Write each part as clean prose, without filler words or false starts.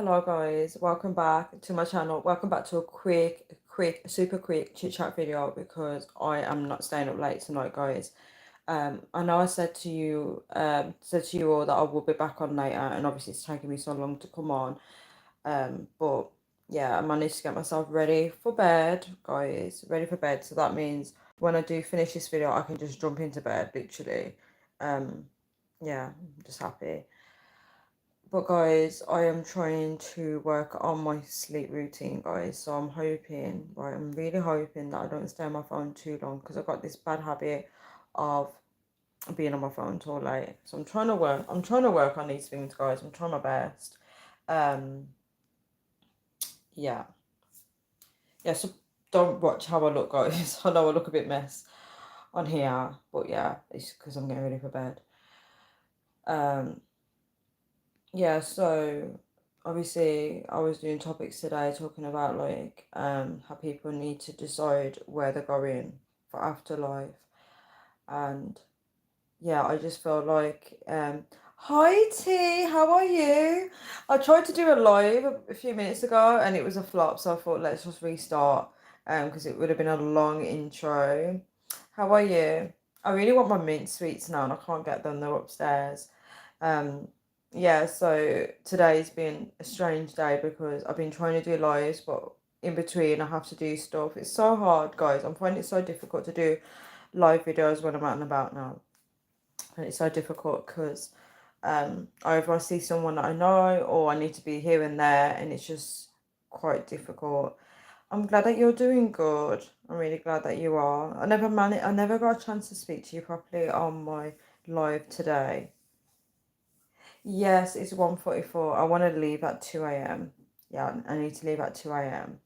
Hello guys, welcome back to my channel. Welcome back to a super quick chit chat video because I am not staying up late tonight, guys. I know I said to you all that I will be back on later, and obviously it's taking me so long to come on. But yeah, I managed to get myself ready for bed, guys. Ready for bed. So that means when I do finish this video, I can just jump into bed, literally. Um, yeah, I'm just happy. But guys, I am trying to work on my sleep routine, guys. So I'm hoping, right, I'm really hoping that I don't stay on my phone too long because I've got this bad habit of being on my phone till late. So I'm trying to work on these things, guys. I'm trying my best. Um, yeah. Yeah, so don't watch how I look, guys. I know I look a bit mess on here, but yeah, it's because I'm getting ready for bed. Um, Yeah, so obviously I was doing topics today talking about like how people need to decide where they're going for afterlife. And yeah, I just feel like hi T, how are you? I tried to do a live a few minutes ago and it was a flop, so I thought let's just restart because it would have been a long intro. How are you? I really want my mint sweets now and I can't get them, they're upstairs. Um, yeah, so today's been a strange day because I've been trying to do lives, but in between I have to do stuff. It's so hard, guys. I'm finding it so difficult to do live videos when I'm out and about now. And it's so difficult because either I see someone that I know or I need to be here and there, and it's just quite difficult. I'm glad that you're doing good. I'm really glad that you are. I never got a chance to speak to you properly on my live today. Yes, it's 1:44. I want to leave at 2 a.m. Yeah, I need to leave at 2 a.m.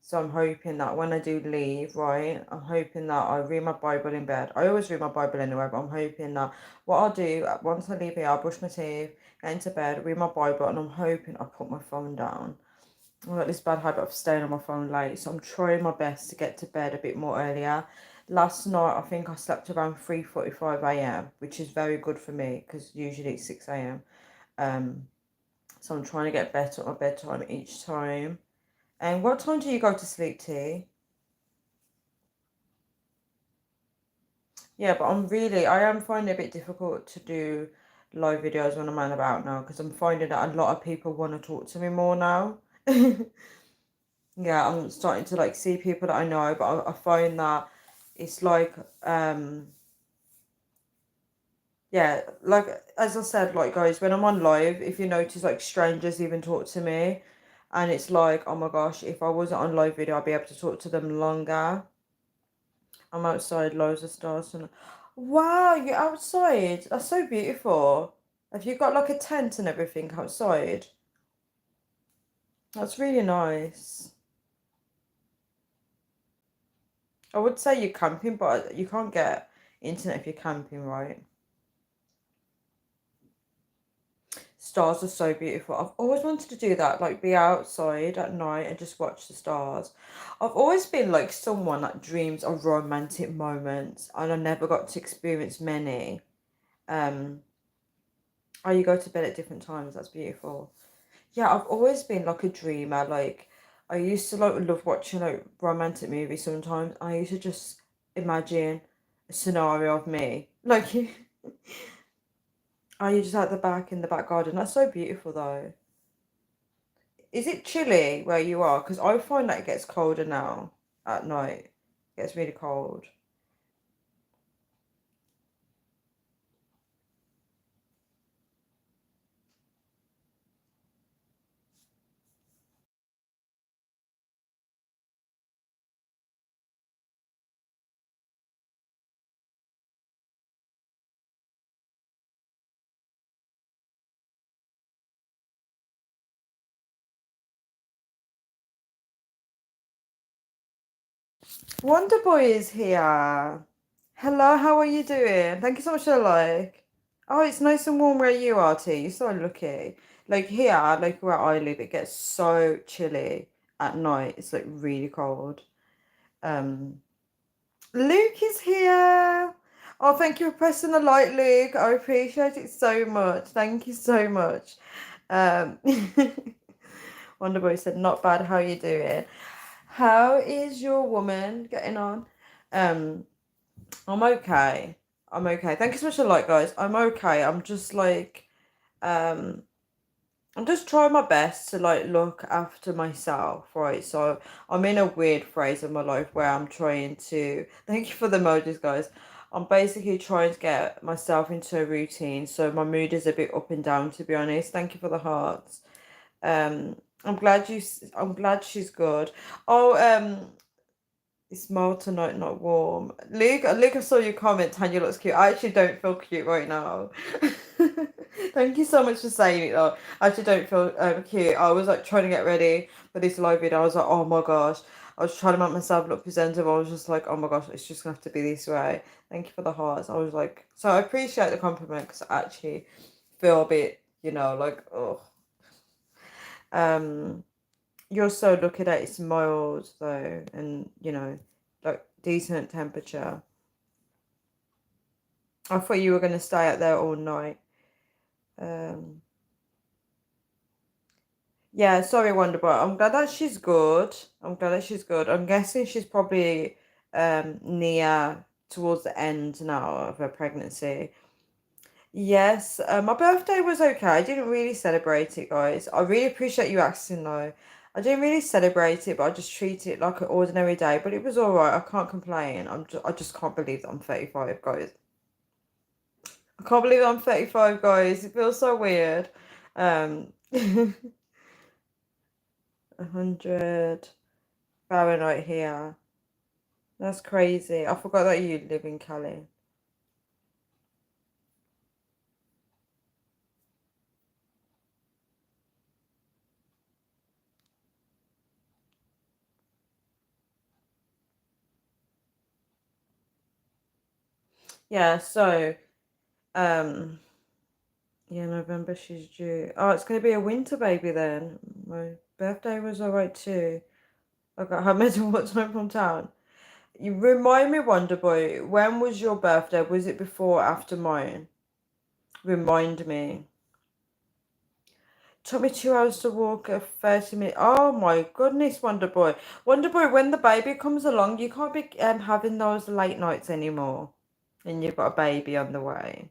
So I'm hoping that when I do leave, right, I'm hoping that I read my Bible in bed. I always read my Bible anyway, but I'm hoping that what I'll do, once I leave here, I'll brush my teeth, get into bed, read my Bible, and I'm hoping I put my phone down. I've got this bad habit of staying on my phone late, so I'm trying my best to get to bed a bit more earlier. Last night, I think I slept around 3:45 a.m., which is very good for me because usually it's 6 a.m. So I'm trying to get better at my bedtime each time. And what time do you go to sleep, T? Yeah, but I am finding it a bit difficult to do live videos when I'm out and about now because I'm finding that a lot of people want to talk to me more now. Yeah, I'm starting to like see people that I know, but I find that it's like, yeah, like as I said, like guys, when I'm on live, if you notice, like strangers even talk to me, and it's like, oh my gosh, if I wasn't on live video, I'd be able to talk to them longer. I'm outside, loads of stars, and wow, you're outside. That's so beautiful. Have you got like a tent and everything outside? That's really nice. I would say you're camping, but you can't get internet if you're camping, right? Stars are so beautiful. I've always wanted to do that, like be outside at night and just watch the stars. I've always been like someone that dreams of romantic moments, and I never got to experience many. Um, oh, you go to bed at different times. That's beautiful. Yeah, I've always been like a dreamer. Like I used to like love watching like romantic movies sometimes. I used to just imagine a scenario of me. Like are you just at the back in the back garden? That's so beautiful though. Is it chilly where you are? Because I find that it gets colder now at night. It gets really cold. Wonder Boy is here. Hello, how are you doing? Thank you so much for the like. Oh, it's nice and warm where you are, T. You're so lucky. Like here, like where I live, it gets so chilly at night. It's like really cold. Um, Luke is here. Oh, thank you for pressing the like, Luke. I appreciate it so much. Thank you so much. Um, Wonderboy said, "Not bad. How you doing? How is your woman getting on?" Um, I'm okay. I'm okay. Thank you so much for the like, guys. I'm okay. I'm just like, um, I'm just trying my best to like look after myself, right? So I'm in a weird phase of my life where I'm trying to, thank you for the emojis, guys. I'm basically trying to get myself into a routine. So my mood is a bit up and down, to be honest. Thank you for the hearts. I'm glad she's good. Oh, it's mild tonight, not warm. Luke, I saw your comment. Tanya looks cute. I actually don't feel cute right now. Thank you so much for saying it though. I actually don't feel cute. I was like trying to get ready for this live video. I was like, oh my gosh. I was trying to make myself look presentable. I was just like, oh my gosh, it's just gonna have to be this way. Thank you for the hearts. I was like, so I appreciate the compliment because I actually feel a bit, like, oh. Um, you're so lucky that it's mild though, and like decent temperature. I thought you were gonna stay out there all night. Um, yeah, sorry, Wonderboy. I'm glad that she's good. I'm glad that she's good. I'm guessing she's probably near towards the end now of her pregnancy. Yes, my birthday was okay. I didn't really celebrate it, guys. I really appreciate you asking though. I didn't really celebrate it, but I just treated it like an ordinary day. But it was all right. I can't complain. I just can't believe that I'm 35, guys. I can't believe I'm 35, guys. It feels so weird. 100 Fahrenheit here. That's crazy. I forgot that you live in Cali. Yeah, so um yeah, November she's due. Oh, it's gonna be a winter baby then. My birthday was alright too. I got her medal what time from town. You remind me, Wonderboy, when was your birthday? Was it before or after mine? Remind me. Took me 2 hours to walk a 30 minute. Oh my goodness, Wonderboy. Wonderboy, when the baby comes along, you can't be having those late nights anymore. And you've got a baby on the way.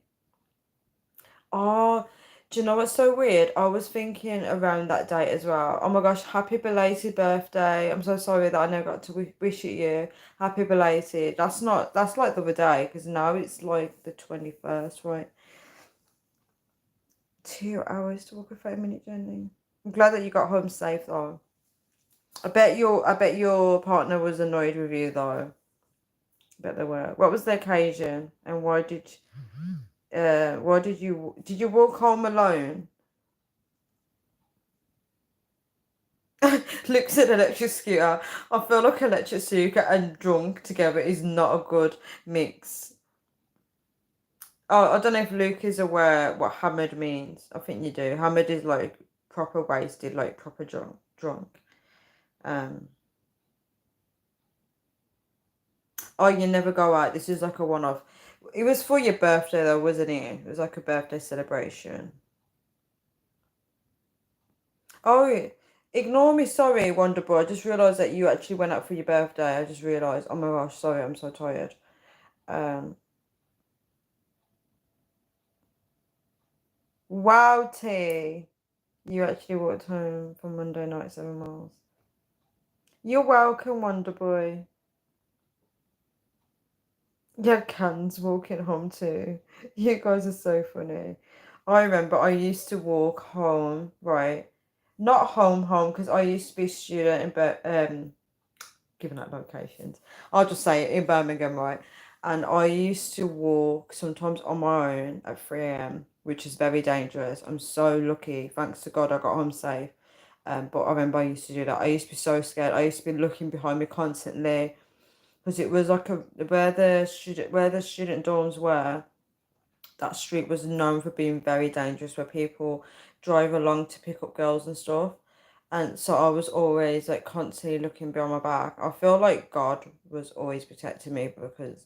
Oh, do you know what's so weird? I was thinking around that date as well. Oh my gosh, happy belated birthday. I'm so sorry that I never got to wish it you. Happy belated. That's like the other day because now it's like the 21st, right? 2 hours to walk a 30-minute journey. I'm glad that you got home safe though. I bet your partner was annoyed with you though. I bet they were. What was the occasion and why did you walk home alone? Looks at electric scooter. I feel like electric scooter and drunk together is not a good mix. Oh, I don't know if Luke is aware what hammered means. I think you do. Hammered is like proper wasted, like proper drunk. Um, oh, you never go out. This is like a one-off. It was for your birthday though, wasn't it? It was like a birthday celebration. Oh, ignore me. Sorry, Wonderboy. I just realised that you actually went out for your birthday. I just realised. Oh my gosh, sorry. I'm so tired. Um, wow, T. You actually walked home from Monday night 7 miles. You're welcome, Wonderboy. You had cans walking home too. You guys are so funny. I remember I used to walk home, right? Not home, because I used to be a student in giving out locations. I'll just say it in Birmingham, right? And I used to walk sometimes on my own at 3 a.m., which is very dangerous. I'm so lucky. Thanks to God I got home safe. But I remember I used to do that. I used to be so scared. I used to be looking behind me constantly because it was like where the student dorms were. That street was known for being very dangerous, where people drive along to pick up girls and stuff. And so I was always like constantly looking behind my back. I feel like God was always protecting me because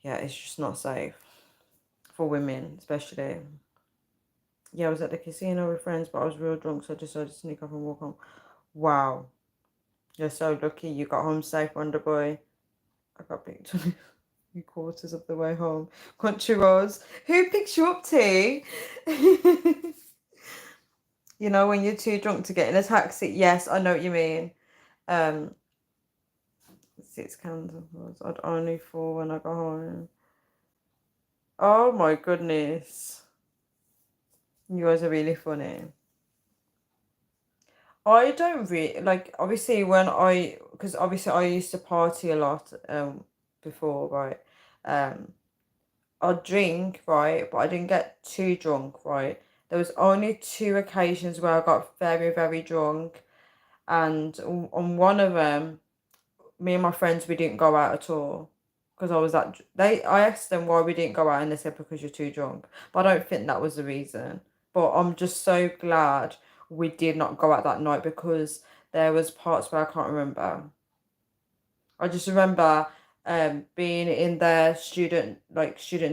yeah, it's just not safe for women, especially. Yeah, I was at the casino with friends, but I was real drunk, so I decided to sneak off and walk home. Wow, you're so lucky you got home safe, Wonder Boy. I got picked 3/4 of the way home. Country roads. Who picks you up, T? You know, when you're too drunk to get in a taxi. Yes, I know what you mean. Um, 6 candles. I'd only fall when I go home. Oh my goodness. You guys are really funny. I don't really like obviously because obviously I used to party a lot before, right? Um I'd drink, right, but I didn't get too drunk, right? There was only two occasions where I got very, very drunk, and on one of them me and my friends, we didn't go out at all because I was that I asked them why we didn't go out and they said because you're too drunk. But I don't think that was the reason. But I'm just so glad we did not go out that night because there was parts where I can't remember. I just remember being in their student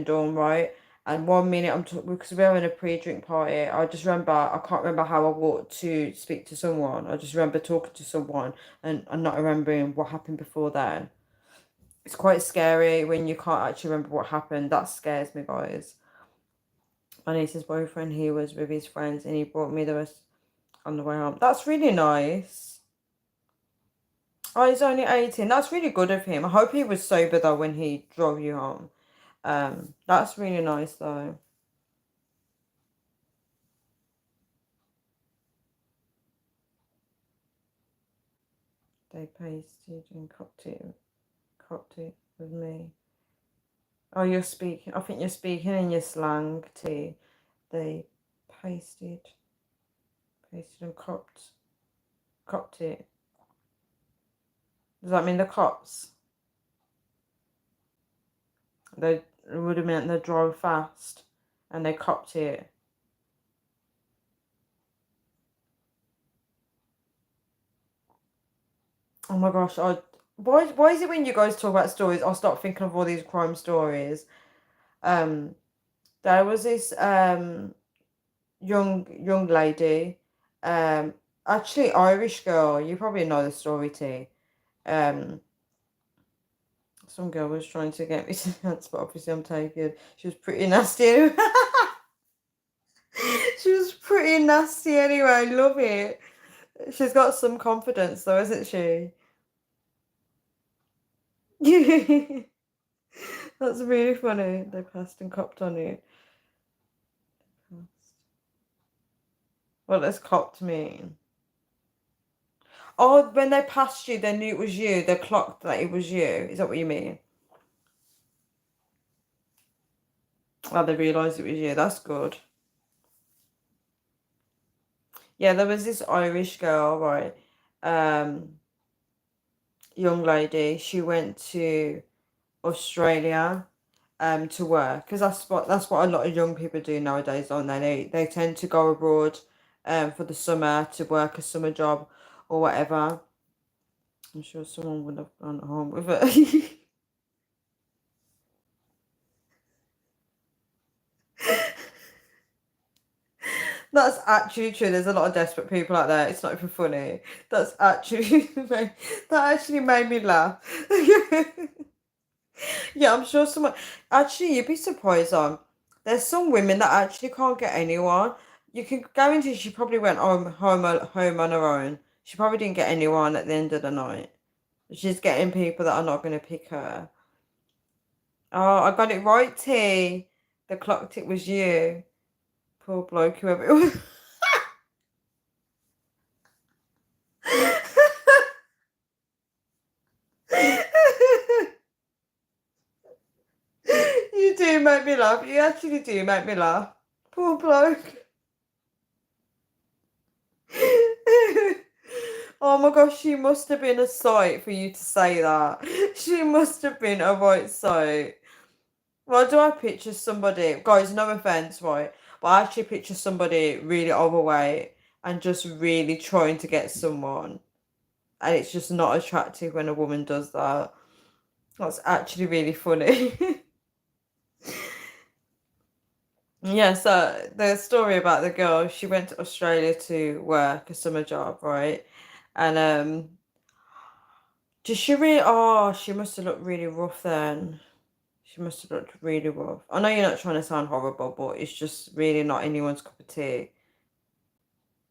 dorm, right? And 1 minute I'm talking because we were having a pre-drink party. I just remember I can't remember how I walked to speak to someone. I just remember talking to someone and not remembering what happened before then. It's quite scary when you can't actually remember what happened. That scares me, guys. My niece's boyfriend, he was with his friends and he brought me the rest on the way home. That's really nice. Oh, he's only 18. That's really good of him. I hope he was sober though when he drove you home. That's really nice though. They pasted and copped it with me. Oh, you're speaking. I think you're speaking in your slang, T. They pasted, pasted and copped it. Does that mean the cops? They it would have meant they drove fast and they copped it. Oh my gosh, why is it when you guys talk about stories, I start thinking of all these crime stories? Um, there was this young lady, um, actually Irish girl. You probably know the story, T. Um, some girl was trying to get me to dance, but obviously I'm taken. She was pretty nasty. She was pretty nasty anyway. Love it. She's got some confidence though, isn't she? That's really funny. They passed and copped on you. What does copped mean? Oh, when they passed you, they knew it was you. They clocked that it was you. Is that what you mean? Oh, they realised it was you. That's good. Yeah, there was this Irish girl, right? Um, young lady. She went to Australia to work because that's what a lot of young people do nowadays, don't they? They tend to go abroad for the summer to work a summer job or whatever. I'm sure someone would have gone home with it. That's actually true. There's a lot of desperate people out there. It's not even funny. That's actually that actually made me laugh. Yeah, I'm sure someone. Actually, you'd be surprised on. There's some women that actually can't get anyone. You can guarantee she probably went home on her own. She probably didn't get anyone at the end of the night. She's getting people that are not going to pick her. Oh, I got it right, T. The clock tick was you. Poor bloke, whoever it was. You do make me laugh. You actually do make me laugh. Poor bloke. Oh my gosh, she must have been a sight for you to say that. She must have been a right sight. Well, do I picture somebody, guys, no offense, right? But I actually picture somebody really overweight and just really trying to get someone. And it's just not attractive when a woman does that. That's actually really funny. Yeah, so the story about the girl, she went to Australia to work a summer job, right? And did she really? Oh, she must have looked really rough then. She must have looked really rough. I know you're not trying to sound horrible, but it's just really not anyone's cup of tea.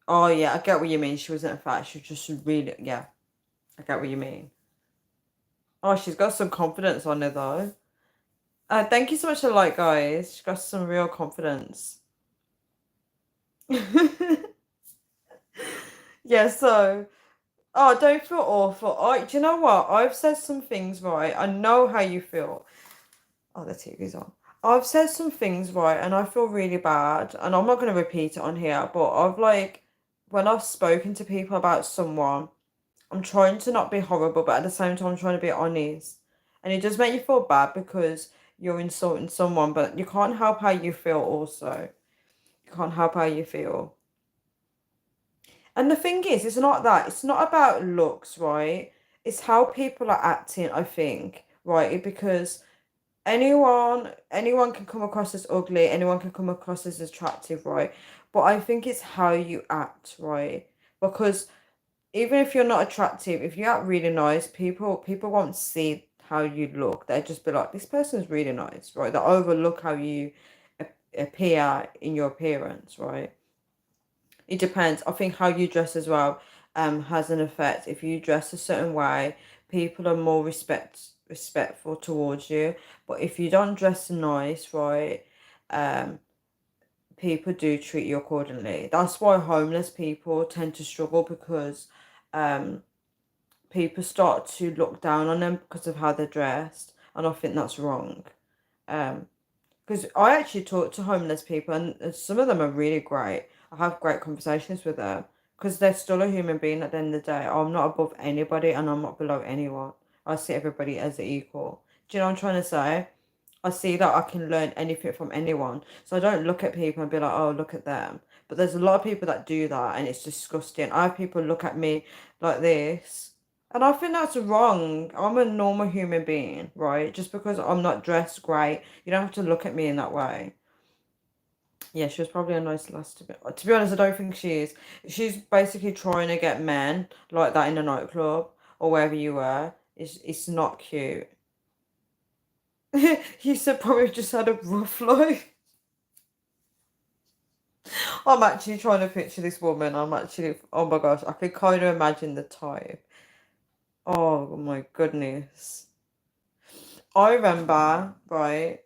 Oh yeah, I get what you mean. She wasn't fat. She was just really, yeah, I get what you mean. Oh, she's got some confidence on her though. Thank you so much for the like, guys. She's got some real confidence. Yeah, so oh, don't feel awful. Do you know what? I've said some things right. I know how you feel. Oh, the TV's on. I've said some things right, and I feel really bad. And I'm not going to repeat it on here, but I've like, when I've spoken to people about someone, I'm trying to not be horrible, but at the same time, I'm trying to be honest. And it does make you feel bad because you're insulting someone, but you can't help how you feel also. You can't help how you feel. And the thing is, it's not that. It's not about looks, right? It's how people are acting, I think, right? Because anyone can come across as ugly, anyone can come across as attractive, right? But I think it's how you act, right? Because even if you're not attractive, if you act really nice, people won't see how you look. They just be like, this person's really nice, right? They overlook how you appear in your appearance, right? It depends. I think how you dress as well has an effect. If you dress a certain way, people are more respectful towards you. But if you don't dress nice, right, um, people do treat you accordingly. That's why homeless people tend to struggle because um people start to look down on them because of how they're dressed, and I think that's wrong. Um, because I actually talk to homeless people, and some of them are really great. I have great conversations with them because they're still a human being at the end of the day. I'm not above anybody, and I'm not below anyone. I see everybody as equal. Do you know what I'm trying to say? I see that I can learn anything from anyone. So I don't look at people and be like, oh, look at them. But there's a lot of people that do that, and it's disgusting. I have people look at me like this, and I think that's wrong. I'm a normal human being, right? Just because I'm not dressed great, you don't have to look at me in that way. Yeah, she was probably a nice lass to be honest, I don't think she is. She's basically trying to get men like that in a nightclub or wherever you were. It's not cute. You said probably just had a rough life. I'm actually trying to picture this woman. Oh my gosh, I can kind of imagine the type. Oh my goodness. I remember, right?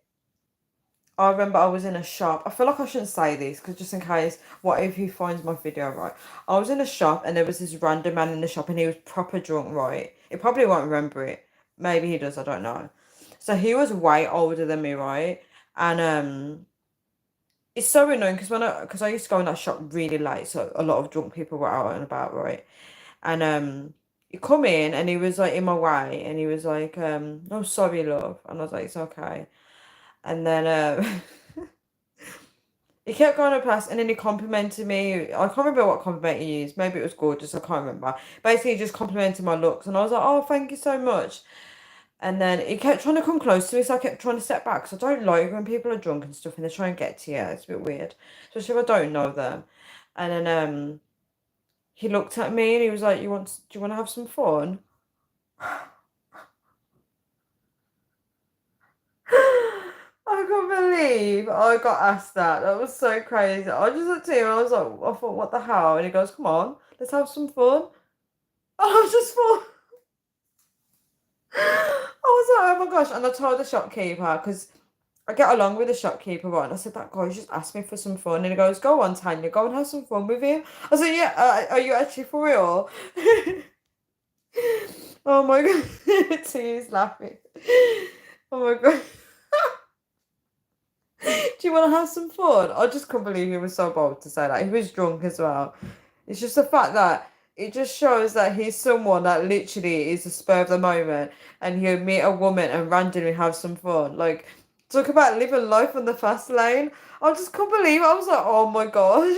I remember I was in a shop. I feel like I shouldn't say this because just in case, what if he finds my video, right? I was in a shop and there was this random man in the shop and he was proper drunk, right? He probably won't remember it. Maybe he does, I don't know. So he was way older than me, right? And it's so annoying because because I used to go in that shop really late, so a lot of drunk people were out and about, right? And he come in and he was like in my way and he was like, "Oh, sorry, love," and I was like, "It's okay." And then he kept going past and then he complimented me. I can't remember what compliment he used. Maybe it was gorgeous. I can't remember. Basically, he just complimented my looks, and I was like, "Oh, thank you so much." And then he kept trying to come close to me, so I kept trying to step back. Because I don't like when people are drunk and stuff and they try and get to you. It's a bit weird, especially if I don't know them. And then he looked at me and he was like, Do you want to have some fun?" I can't believe I got asked that. That was so crazy. I just looked at him and I was like, I thought, what the hell? And he goes, "Come on, let's have some fun." I was just thought, I was like, oh my gosh. And I told the shopkeeper, because I get along with the shopkeeper, right? And I said, that guy just asked me for some fun. And he goes, "Go on, Tanya, go and have some fun with him." I said, "Yeah, are you actually for real?" Oh my God. He's laughing. Oh my God. Do you want to have some fun? I just couldn't believe he was so bold to say that. He was drunk as well. It's just the fact that it just shows that he's someone that literally is a spur of the moment and he'll meet a woman and randomly have some fun. Like, talk about living life on the fast lane. I just couldn't believe it. I was like, oh my gosh.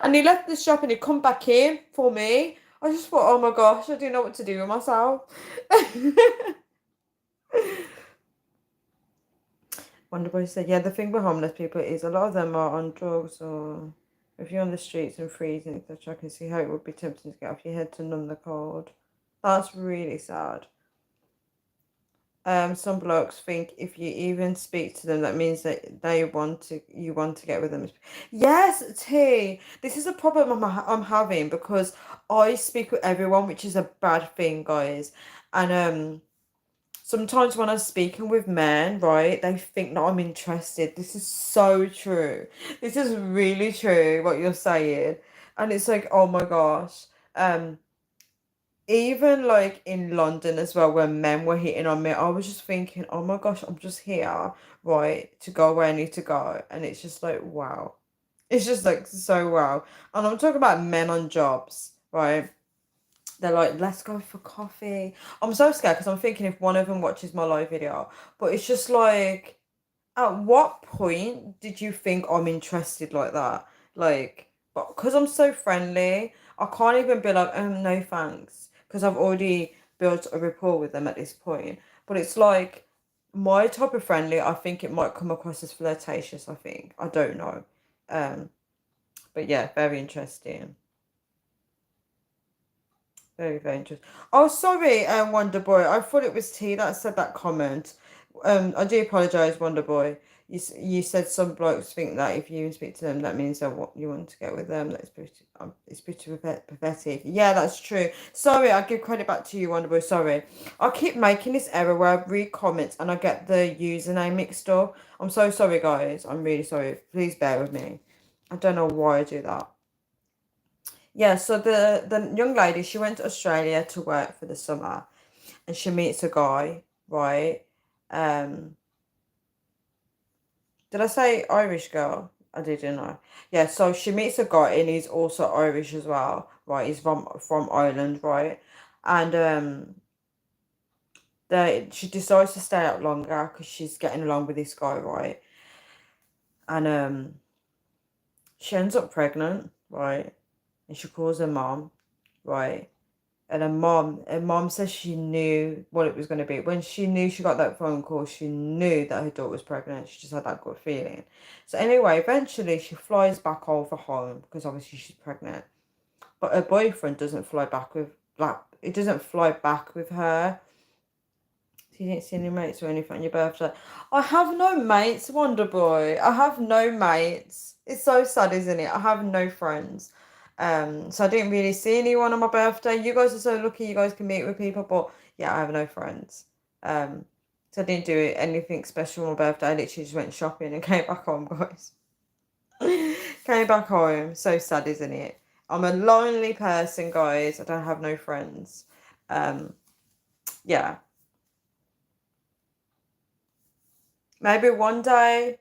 And he left the shop and he come back in for me. I just thought, oh my gosh, I don't know what to do with myself. Wonderboy said, yeah, the thing with homeless people is a lot of them are on drugs, or if you're on the streets and freezing, etc., I can see how it would be tempting to get off your head to numb the cold. That's really sad. Some blokes think if you even speak to them, that means that you want to get with them. Yes, T. This is a problem I'm having because I speak with everyone, which is a bad thing, guys. And sometimes when I'm speaking with men, right, they think that I'm interested. This is so true. This is really true what you're saying. And it's like, oh my gosh. Um, Even like in London as well, when men were hitting on me, I was just thinking, oh my gosh, I'm just here, right, to go where I need to go. And it's just like, wow. It's just like so wow. And I'm talking about men on jobs, right? They're like, let's go for coffee. I'm so scared because I'm thinking if one of them watches my live video, but it's just like, at what point did you think I'm interested like that? Like, but because I'm so friendly, I can't even be like, no thanks, because I've already built a rapport with them at this point. But it's like my type of friendly, I think it might come across as flirtatious, I think. I don't know. Um, but yeah, very interesting. Very, very interesting. Oh, sorry, Wonder Boy. I thought it was T that said that comment. I do apologise, Wonder Boy. You said some blokes think that if you speak to them, that means that what you want to get with them. That's pretty, it's pretty pathetic. Yeah, that's true. Sorry, I give credit back to you, Wonder Boy. Sorry, I keep making this error where I read comments and I get the username mixed up. I'm so sorry, guys. I'm really sorry. Please bear with me. I don't know why I do that. Yeah, so the young lady, she went to Australia to work for the summer, and she meets a guy, right? Um, did I say Irish girl? I didn't know. Yeah, so she meets a guy and he's also Irish as well, right? He's from Ireland, right? And she decides to stay out longer because she's getting along with this guy, right? And she ends up pregnant, right? And she calls her mom, right? And her mom says she knew what it was going to be. When she knew she got that phone call, she knew that her daughter was pregnant. She just had that gut feeling. So anyway, eventually she flies back over home because obviously she's pregnant. But her boyfriend doesn't fly back with like it doesn't fly back with her. So you didn't see any mates or anything on your birthday. I have no mates, Wonder Boy. I have no mates. It's so sad, isn't it? I have no friends. So I didn't really see anyone on my birthday. You guys are so lucky you guys can meet with people, but yeah, I have no friends. Um, so I didn't do anything special on my birthday. I literally just went shopping and came back home, guys. Came back home. So sad, isn't it? I'm a lonely person, guys. I don't have no friends. Um, yeah. Maybe one day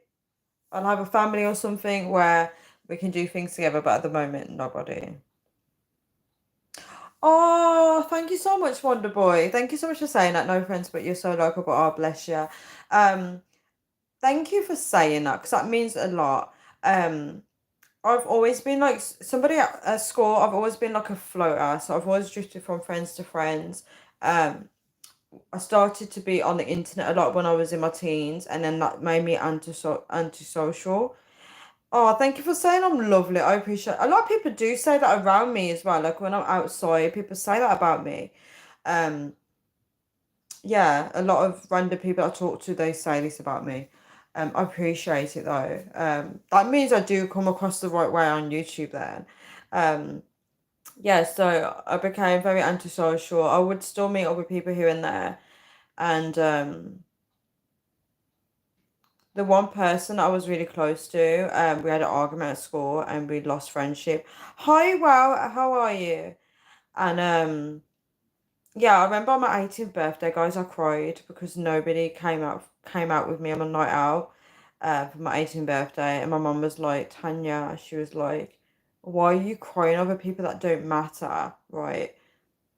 I'll have a family or something where we can do things together, but at the moment, nobody. Oh, thank you so much, Wonder Boy. Thank you so much for saying that. No friends, but you're so local, but oh, bless you. Um, Thank you for saying that because that means a lot. Um, I've always been like somebody at school, I've always been like a floater, so I've always drifted from friends to friends. Um, I started to be on the internet a lot when I was in my teens, and then that made me antisocial. Oh, thank you for saying I'm lovely. I appreciate a lot of people do say that around me as well. Like when I'm outside, people say that about me. Um, yeah, a lot of random people I talk to, they say this about me. I appreciate it though. That means I do come across the right way on YouTube then. Um, yeah, so I became very antisocial. I would still meet up with people here and there. And the one person I was really close to, we had an argument at school and we lost friendship. Hi, wow, how are you? And yeah, I remember on my 18th birthday, guys, I cried because nobody came out with me on a night out for my 18th birthday, and my mum was like, Tanya, she was like, why are you crying over people that don't matter, right?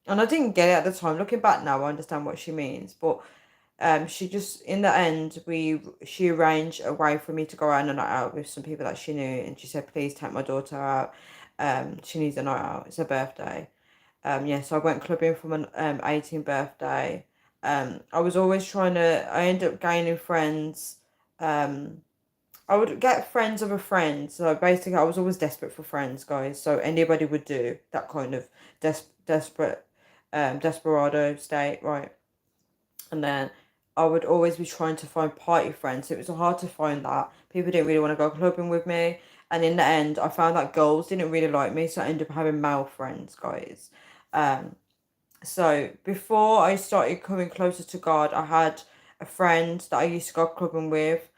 And I didn't get it at the time. Looking back now, I understand what she means, but she just in the end she arranged a way for me to go out on a night out with some people that she knew, and she said, please take my daughter out. She needs a night out. It's her birthday. Yeah, so I went clubbing for my 18th birthday. I was always trying to. I ended up gaining friends Um, I would get friends of a friend. So basically, I was always desperate for friends, guys. So anybody would do that kind of desperate, desperado state, right? And then I would always be trying to find party friends. It was hard to find that. People didn't really want to go clubbing with me. And in the end, I found that girls didn't really like me. So I ended up having male friends, guys. Um, so before I started coming closer to God, I had a friend that I used to go clubbing with.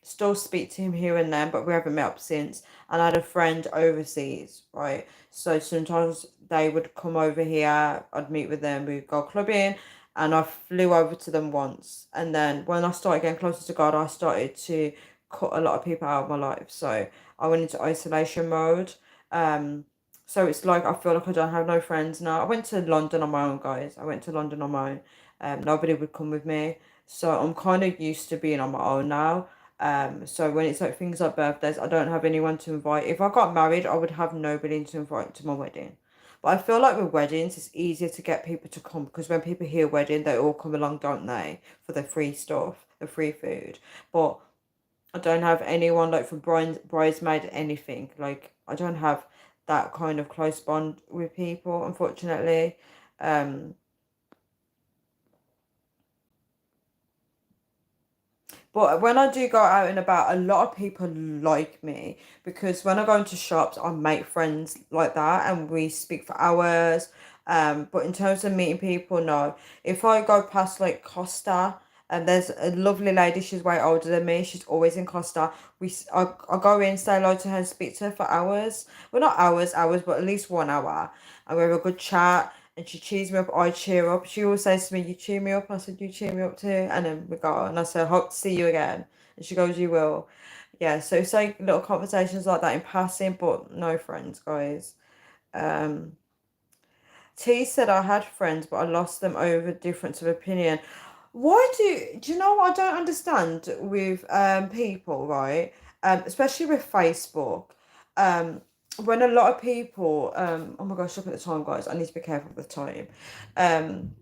Still speak to him here and then, but we haven't met up since. And I had a friend overseas, right? So sometimes they would come over here, I'd meet with them, we'd go clubbing, and I flew over to them once. And then when I started getting closer to God, I started to cut a lot of people out of my life. So I went into isolation mode. Um, so it's like I feel like I don't have no friends now. I went to London on my own, guys. I went to London on my own. Nobody would come with me. So I'm kind of used to being on my own now. So when it's like things like birthdays, I don't have anyone to invite. If I got married, I would have nobody to invite to my wedding. But I feel like with weddings, it's easier to get people to come because when people hear wedding, they all come along, don't they? For the free stuff, the free food. But I don't have anyone like for bridesmaid anything. Like I don't have that kind of close bond with people, unfortunately. Um, But when I do go out and about, a lot of people like me because when I go into shops, I make friends like that and we speak for hours. But in terms of meeting people, no. If I go past like Costa and there's a lovely lady, she's way older than me, she's always in Costa. I go in, say hello to her, and speak to her for hours. Well, not hours, but at least 1 hour. And we have a good chat and she cheers me up, I cheer up. She always says to me, "You cheer me up." I said, "You cheer me up too." And then we go, and I said, "Hope to see you again." And she goes, "You will." Yeah, so it's like little conversations like that in passing, but no friends, guys. Um, T said I had friends, but I lost them over difference of opinion. Why do you know what I don't understand with people, right? Especially with Facebook. Um, when a lot of people oh my gosh, look at the time, guys. I need to be careful of the time. Um,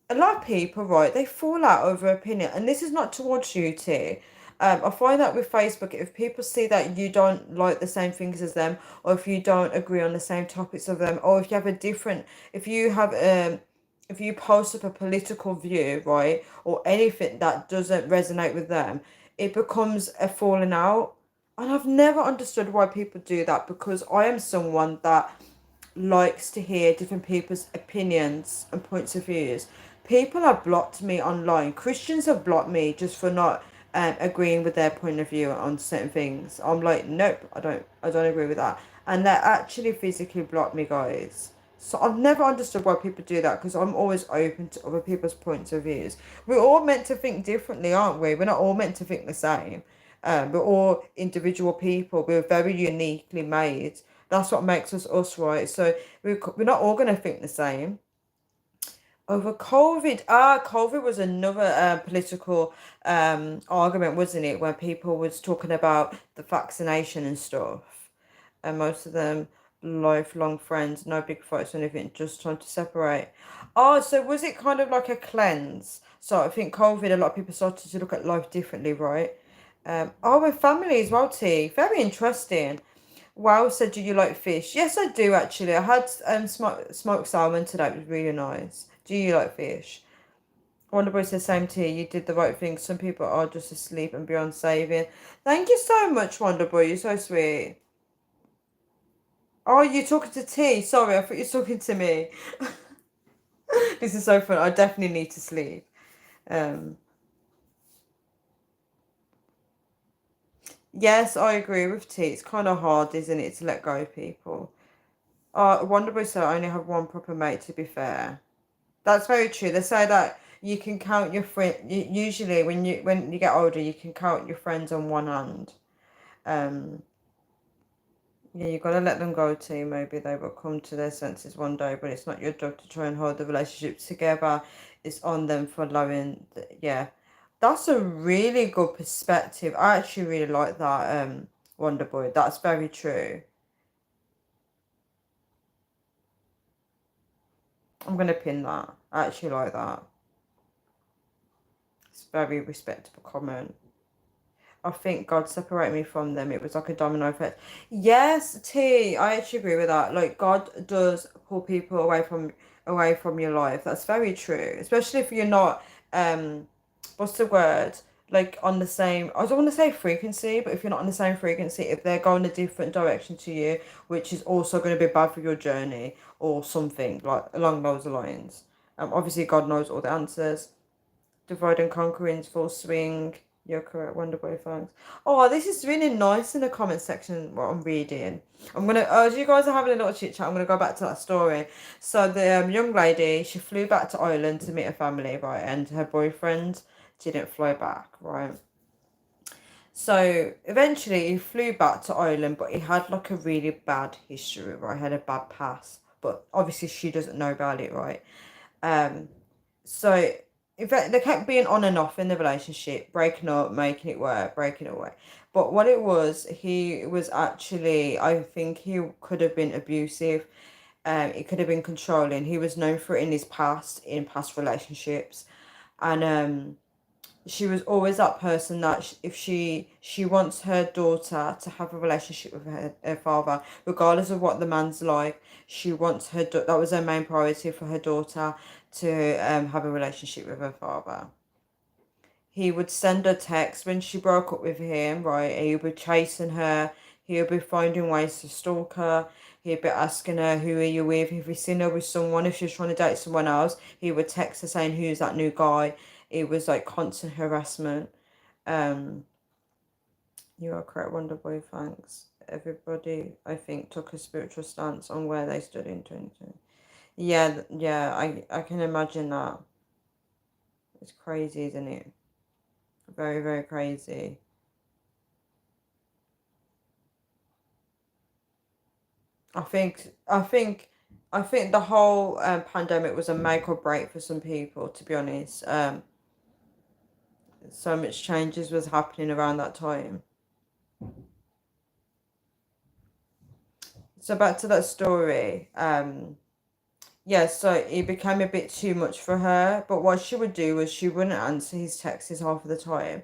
a lot of people, right, they fall out over opinion, and this is not towards you, T. I find that with Facebook, if people see that you don't like the same things as them, or if you don't agree on the same topics of them, or if you have a different, if you post up a political view, right, or anything that doesn't resonate with them, it becomes a falling out. And I've never understood why people do that because I am someone that likes to hear different people's opinions and points of views. People have blocked me online. Christians have blocked me just for not agreeing with their point of view on certain things. I'm like, nope, I don't agree with that. And they actually physically blocked me, guys. So I've never understood why people do that because I'm always open to other people's points of views. We're all meant to think differently, aren't we? We're not all meant to think the same. We're all individual people. We're very uniquely made. That's what makes us us, right? So we're not all going to think the same. Over COVID, COVID was another political argument, wasn't it? Where people was talking about the vaccination and stuff, and most of them lifelong friends, no big fights or anything, just trying to separate. Oh, so was it kind of like a cleanse? So I think COVID, a lot of people started to look at life differently, right? Oh, with family as well, T. Very interesting. Wow, said, do you like fish? Yes, I do actually. I had smoked salmon today. It was really nice. Do you like fish? Wonderboy says, same to you. You did the right thing. Some people are just asleep and beyond saving. Thank you so much, Wonderboy. You're so sweet. Oh, you're talking to T. Sorry, I thought you were talking to me. This is so fun. I definitely need to sleep. Um, yes, I agree with T. It's kind of hard, isn't it, to let go of people. Wonderboy said, I only have one proper mate, to be fair. That's very true. They say that you can count your friend. Usually, when you get older, you can count your friends on one hand. Um, yeah, you gotta let them go too. Maybe they will come to their senses one day, but it's not your job to try and hold the relationship together. It's on them for allowing. Yeah, that's a really good perspective. I actually really like that. Wonder Boy. That's very true. I'm gonna pin that. I actually like that. It's a very respectable comment. I think God separated me from them. It was like a domino effect. Yes, T, I actually agree with that. Like God does pull people away from your life. That's very true. Especially if you're not what's the word? Like on the same, I don't want to say frequency, but if you're not on the same frequency, if they're going a different direction to you, which is also going to be bad for your journey or something like along those lines. Obviously God knows all the answers. Divide and Conquering's full swing. You're correct, Wonderboy, thanks. Oh, this is really nice in the comment section what I'm reading. I'm gonna, as you guys are having a little chit chat, I'm gonna go back to that story. So the young lady, she flew back to Ireland to meet her family, right? And her boyfriend didn't fly back, right? So eventually he flew back to Ireland, but he had like a really bad history, right? He had a bad past, but obviously she doesn't know about it, right? Um, so in fact, they kept being on and off in the relationship, breaking up, making it work, breaking it away. But what it was, he was actually, I think he could have been abusive. It could have been controlling. He was known for it in his past, in past relationships, and she was always that person that if she wants her daughter to have a relationship with her father, regardless of what the man's like, she wants that was her main priority for her daughter to have a relationship with her father. He would send her texts when she broke up with him, right? He would be chasing her. He would be finding ways to stalk her. He'd be asking her, who are you with? If he's seen her with someone, if she's trying to date someone else, he would text her saying, who's that new guy? It was like constant harassment. Um, you are correct, Wonderboy, thanks. Everybody, I think, took a spiritual stance on where they stood in 2020. Yeah, yeah, I can imagine that. It's crazy, isn't it? Very, very crazy. I think I think I think the whole pandemic was a make or break for some people, to be honest. So much changes was happening around that time. So back to that story. Yeah, so it became a bit too much for her. But what she would do was she wouldn't answer his texts half of the time,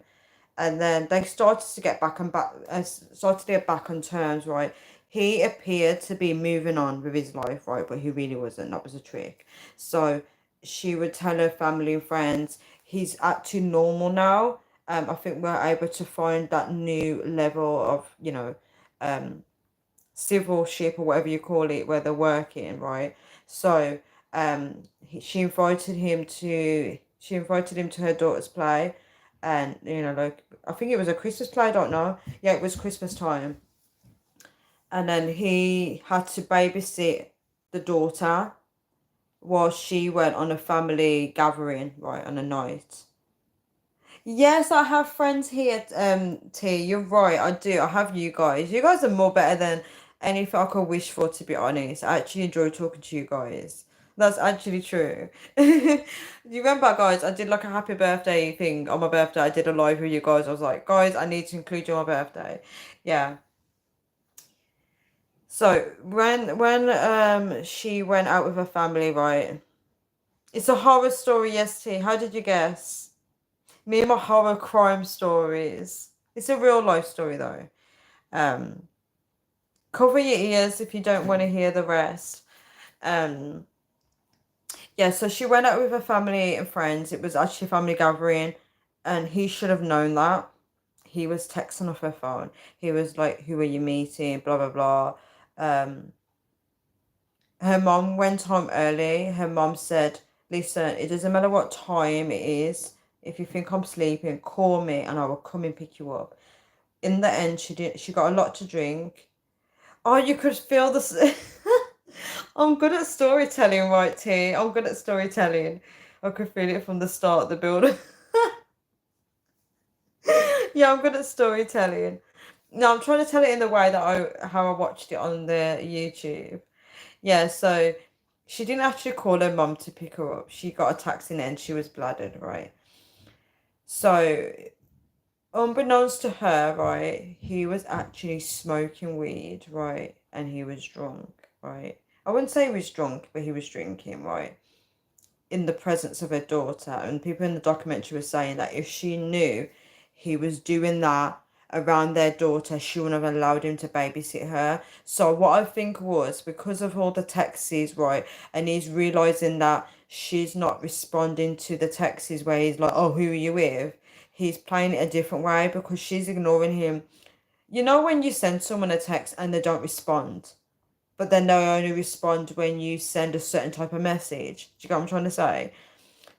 and then they started to get started to get back on terms, right? He appeared to be moving on with his life, right, but he really wasn't. That was a trick. So she would tell her family and friends he's acting normal now. I think we're able to find that new level of um civil ship or whatever you call it where they're working, right? So she invited him to her daughter's play, and like I think it was a Christmas play, I don't know. Yeah, it was Christmas time. And then he had to babysit the daughter while she went on a family gathering, right, on a night. Yes, I have friends here, T. You're right, I do. I have you guys. You guys are more better than anything I could wish for, to be honest. I actually enjoy talking to you guys. That's actually true. You remember, guys, I did like a happy birthday thing on my birthday. I did a live with you guys. I was like, guys, I need to include you on my birthday. Yeah. So when she went out with her family, right? It's a horror story, yes, T. How did you guess? Me and my horror crime stories. It's a real life story though. Um, cover your ears if you don't want to hear the rest. Um, yeah, so she went out with her family and friends. It was actually a family gathering, and he should have known that. He was texting off her phone. He was like, "Who are you meeting?" Blah blah blah. Um, her mom went home early. Her mom said, "Listen, it doesn't matter what time it is. If you think I'm sleeping, call me and I will come and pick you up." In the end, she got a lot to drink. Oh, you could feel this. I'm good at storytelling, right, T? I'm good at storytelling. I could feel it from the start of the build. Yeah, I'm good at storytelling. No, I'm trying to tell it in the way that how I watched it on the YouTube. Yeah, so she didn't actually call her mum to pick her up. She got a taxi and she was blooded, right? So unbeknownst to her, right, he was actually smoking weed, right, and he was drunk, right. I wouldn't say he was drunk, but he was drinking, right, in the presence of her daughter. And people in the documentary were saying that if she knew he was doing that, around their daughter, she wouldn't have allowed him to babysit her. So what I think was, because of all the texts, right, and he's realizing that she's not responding to the texts where he's like, oh, who are you with? He's playing it a different way because she's ignoring him. You know when you send someone a text and they don't respond, but then they only respond when you send a certain type of message. Do you get what I'm trying to say?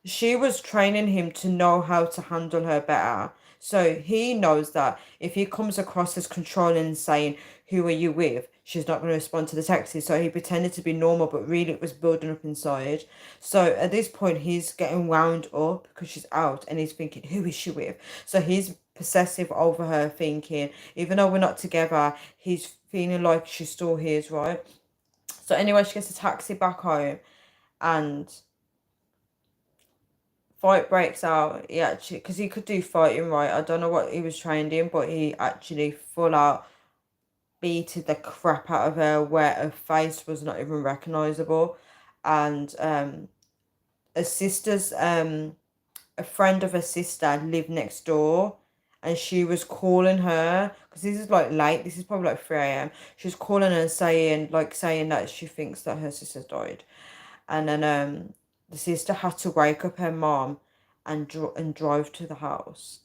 She was training him to know how to handle her better. So he knows that if he comes across as controlling and saying, who are you with? She's not going to respond to the texts. So he pretended to be normal, but really it was building up inside. So at this point, he's getting wound up because she's out and he's thinking, who is she with? So he's possessive over her, thinking, even though we're not together, he's feeling like she's still his, right? So anyway, she gets a taxi back home and fight breaks out. He actually, because he could do fighting, right? I don't know what he was trained in, but he actually full out beated the crap out of her where her face was not even recognizable. And her sister's a friend of her sister lived next door, and she was calling her because this is like late. This is probably like 3 a.m. She was calling her and saying that she thinks that her sister's died. And then the sister had to wake up her mom and drive to the house.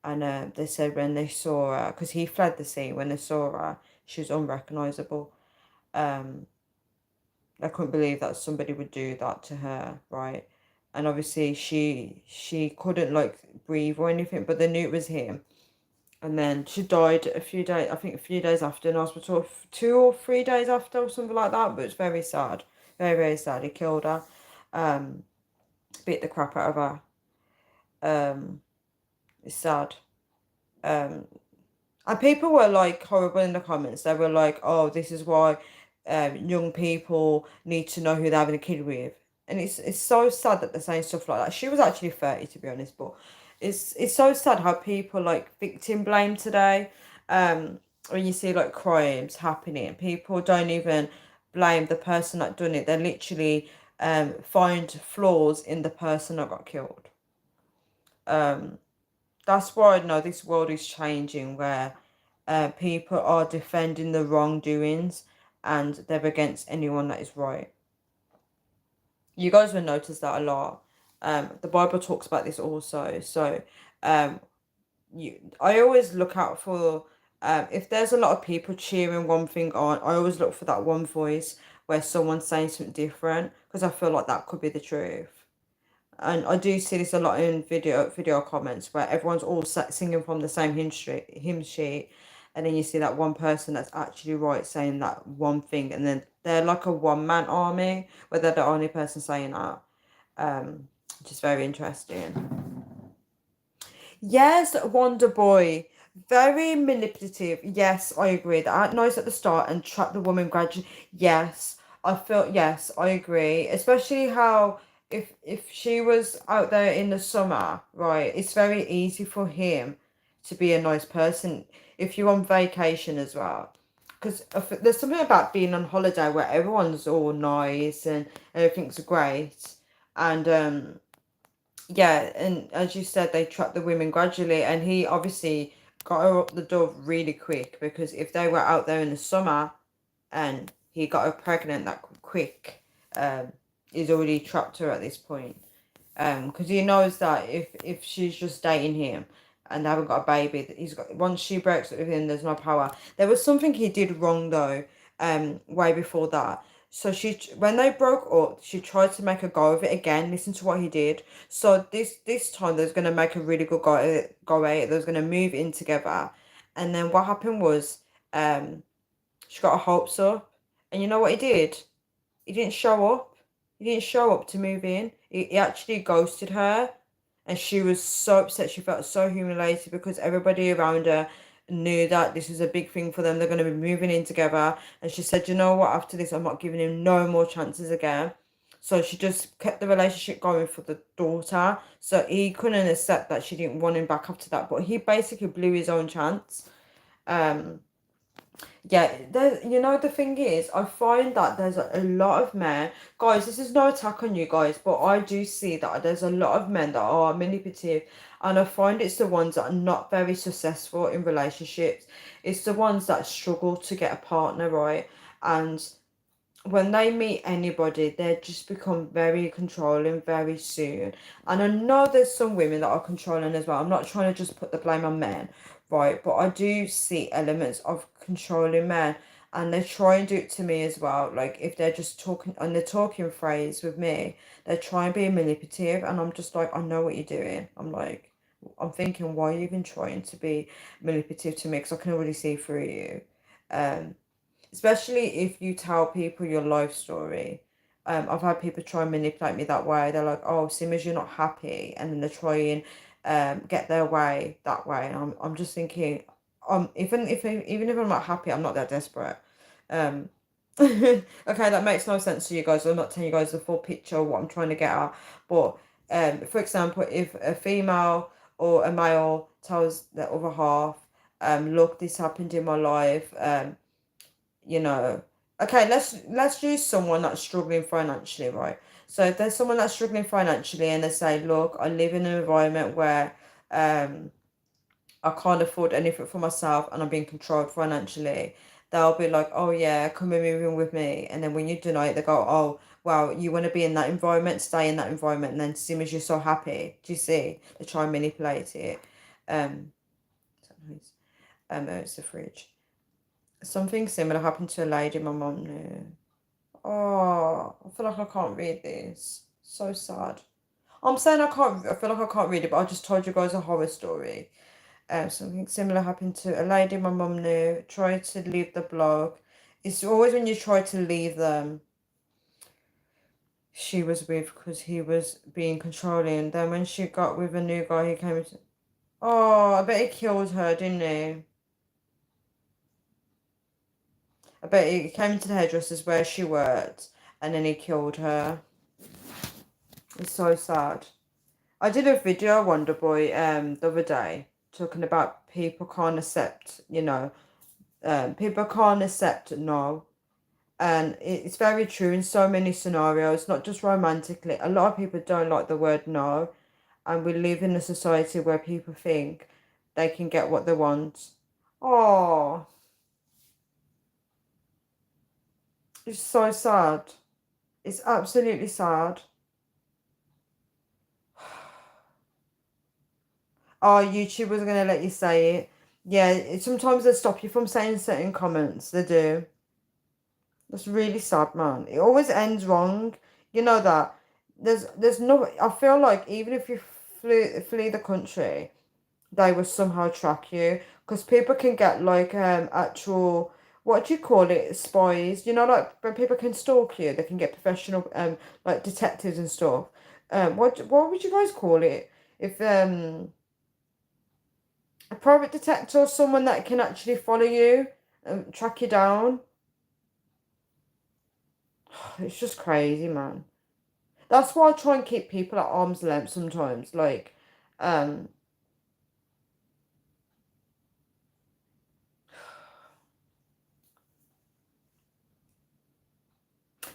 And they said when they saw her, because he fled the scene, when they saw her, she was unrecognizable. Um, I couldn't believe that somebody would do that to her, right? And obviously she couldn't like breathe or anything, but they knew it was him. And then she died a few days, I think a few days after in hospital, 2 or 3 days after or something like that. But it's very sad, very very sad. He killed her, um, beat the crap out of her. It's sad. Um, And people were like horrible in the comments. They were like, "Oh, this is why young people need to know who they're having a kid with." And it's so sad that they're saying stuff like that. She was actually 30 to be honest, but it's so sad how people like victim blame today. When you see like crimes happening, people don't even blame the person that done it. They literally find flaws in the person that got killed. That's why I know this world is changing where people are defending the wrongdoings and they're against anyone that is right. You guys will notice that a lot. The Bible talks about this also. So um, I always look out for if there's a lot of people cheering one thing on, I always look for that one voice where someone's saying something different because I feel like that could be the truth. And I do see this a lot in video comments where everyone's all singing from the same hymn sheet, and then you see that one person that's actually right saying that one thing, and then they're like a one man army where they're the only person saying that, which is very interesting. Yes, Wonder Boy. Very manipulative. Yes, I agree. That nice at the start and trap the woman gradually. Yes, I feel yes, I agree. Especially how if she was out there in the summer, right, it's very easy for him to be a nice person if you're on vacation as well. Because there's something about being on holiday where everyone's all nice and everything's great. And yeah, and as you said, they trapped the women gradually, and he obviously got her up the door really quick because if they were out there in the summer and he got her pregnant that quick, he's already trapped her at this point. Because he knows that if she's just dating him and they haven't got a baby, that he's got once she breaks up with him, there's no power. There was something he did wrong though, way before that. So when they broke up, she tried to make a go of it again. Listen to what he did. So this time, there's gonna make a really good go at it. There's gonna move in together, and then what happened was, she got her hopes up, and you know what he did? He didn't show up. He didn't show up to move in. He actually ghosted her, and she was so upset. She felt so humiliated because everybody around her knew that this was a big thing for them. They're going to be moving in together. And she said, you know what, after this, I'm not giving him no more chances again. So she just kept the relationship going for the daughter. So he couldn't accept that she didn't want him back after that. But he basically blew his own chance. Um, Yeah, you know, the thing is, I find that there's a lot of men, guys, this is no attack on you guys, but I do see that there's a lot of men that are manipulative, and I find it's the ones that are not very successful in relationships. It's the ones that struggle to get a partner, right? And when they meet anybody, they just become very controlling very soon. And I know there's some women that are controlling as well. I'm not trying to just put the blame on men, right? But I do see elements of controlling men, and they try and do it to me as well. Like if they're just talking on the talking phrase with me, they try and be manipulative, and I'm just like, I know what you're doing. I'm thinking, why are you even trying to be manipulative to me? Because I can already see through you. Um, Especially if you tell people your life story. I've had people try and manipulate me that way. They're like, "Oh, Simmers, you're not happy," and then they try and get their way that way. And I'm just thinking, even if I'm not happy, I'm not that desperate. Um, okay, that makes no sense to you guys. I'm not telling you guys the full picture of what I'm trying to get at. But for example, if a female or a male tells the other half, look, this happened in my life, you know, okay, let's use someone that's struggling financially, right? So if there's someone that's struggling financially and they say, look, I live in an environment where um I can't afford anything for myself and I'm being controlled financially, they'll be like, oh yeah, come and move in with me. And then when you deny it, they go, oh well, you want to be in that environment, stay in that environment, and then as soon as you're so happy, do you see? They try and manipulate it. um oh, it's the fridge. Something similar happened to a lady my mum knew. Oh, I feel like I can't read this. So sad. I'm saying I can't. I feel like I can't read it, but I just told you guys a horror story. Something similar happened to a lady my mum knew. Tried to leave the blog. It's always when you try to leave them, she was with because he was being controlling. Then when she got with a new guy, he came. Oh, I bet he killed her, didn't he? I bet he came into the hairdresser's where she worked, and then he killed her. It's so sad. I did a video, Wonder Boy, the other day, talking about people can't accept, people can't accept no. And it's very true in so many scenarios, not just romantically. A lot of people don't like the word no. And we live in a society where people think they can get what they want. Oh, it's so sad. It's absolutely sad. Oh, YouTube was going to let you say it. Yeah, sometimes they stop you from saying certain comments. They do. That's really sad, man. It always ends wrong. You know that. There's no. I feel like even if you flee the country, they will somehow track you because people can get like actual, what do you call it, spies. You know, like when people can stalk you, they can get professional like detectives and stuff. What would you guys call it if a private detective or someone that can actually follow you and track you down? It's just crazy, man. That's why I try and keep people at arm's length sometimes. Like, um,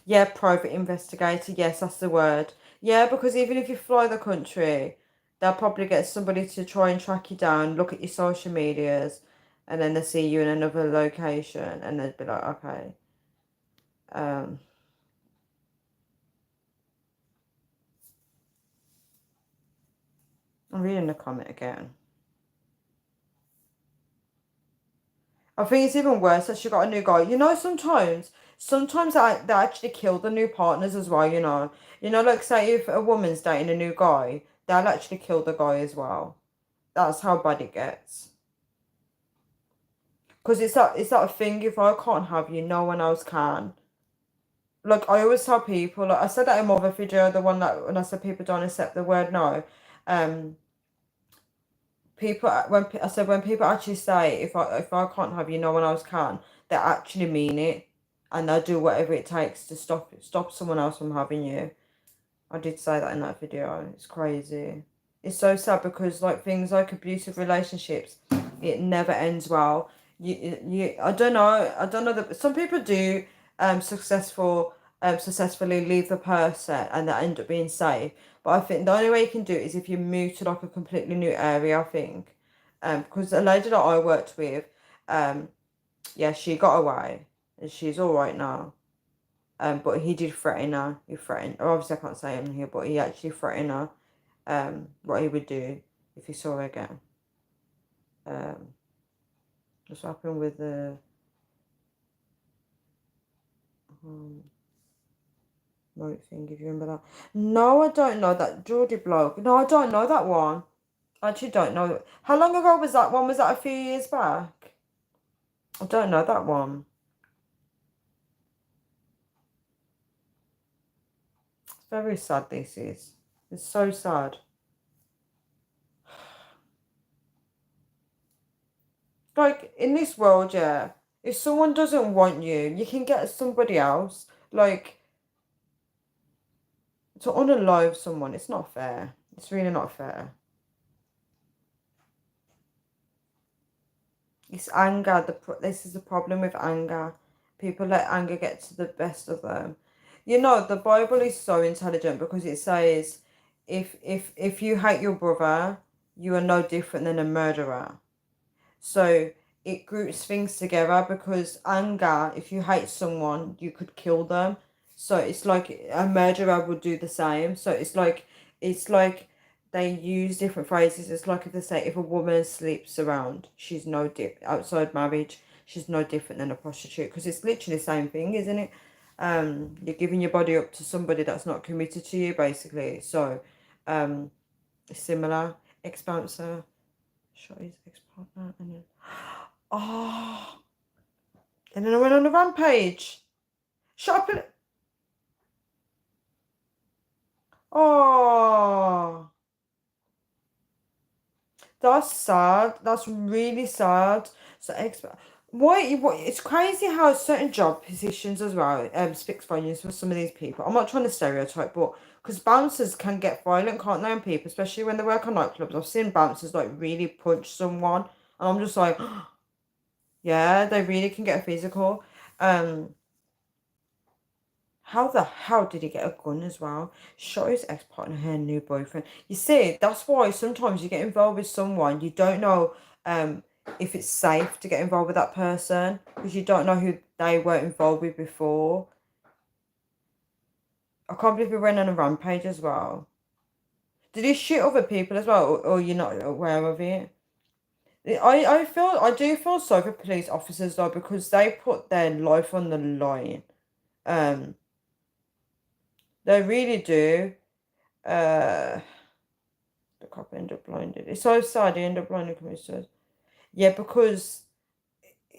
yeah, private investigator. Yes, that's the word. Yeah, because even if you fly the country, they'll probably get somebody to try and track you down, look at your social medias, and then they see you in another location, and they'd be like, okay. Um, I'm reading the comment again. I think it's even worse that she got a new guy. You know, sometimes they actually kill the new partners as well. Like say if a woman's dating a new guy, they'll actually kill the guy as well. That's how bad it gets. Because it's that thing. If I can't have you, no one else can. Like I always tell people, like I said that in my other video, the one that when I said people don't accept the word no. Um, when people actually say if I can't have you, no one else can, they actually mean it, and they'll do whatever it takes to stop someone else from having you. I did say that in that video. It's crazy. It's so sad because like things like abusive relationships, it never ends well. I don't know. I don't know that some people do successfully leave the person and they end up being safe. But I think the only way you can do it is if you move to like a completely new area, I think. Because the lady that I worked with, um, yeah, she got away and she's all right now. But he did threaten her. He threatened. Obviously, I can't say him here, but he actually threatened her. What he would do if he saw her again. Um, what's happened with the um, remote thing? If you remember that. No, I don't know that Geordie bloke. No, I don't know that one. I actually don't know. How long ago was that one? Was that a few years back? I don't know that one. It's very sad. This is. It's so sad. Like in this world, yeah. If someone doesn't want you, you can get somebody else. Like to unalive someone, it's not fair. It's really not fair. It's anger. This is the problem with anger. People let anger get to the best of them. You know, the Bible is so intelligent because it says, if you hate your brother, you are no different than a murderer. So it groups things together because anger, if you hate someone, you could kill them. So it's like a murderer would do the same. So it's like they use different phrases. It's like if they say if a woman sleeps around, she's no outside marriage, she's no different than a prostitute because it's literally the same thing, isn't it? You're giving your body up to somebody that's not committed to you, basically. So, um, it's similar. Ex-bouncer shot his ex-partner and then oh, and then I went on a rampage. Shut up and oh, that's sad. That's really sad. So what it's crazy how certain job positions as well speaks volumes for some of these people. I'm not trying to stereotype, but because bouncers can get violent, can't they, on people, especially when they work on nightclubs. I've seen bouncers like really punch someone, and I'm just like, yeah, they really can get physical. Um, How the hell did he get a gun as well? Shot his ex-partner, her new boyfriend. You see, that's why sometimes you get involved with someone, you don't know um if it's safe to get involved with that person because you don't know who they were involved with before. I can't believe he went on a rampage as well. Did he shoot other people as well, or you're not aware of it? I do feel sorry for police officers though because they put their life on the line. Um, they really do. Uh. The cop ended up blinded. It's so sad he ended up blinded committed suicide. Yeah, because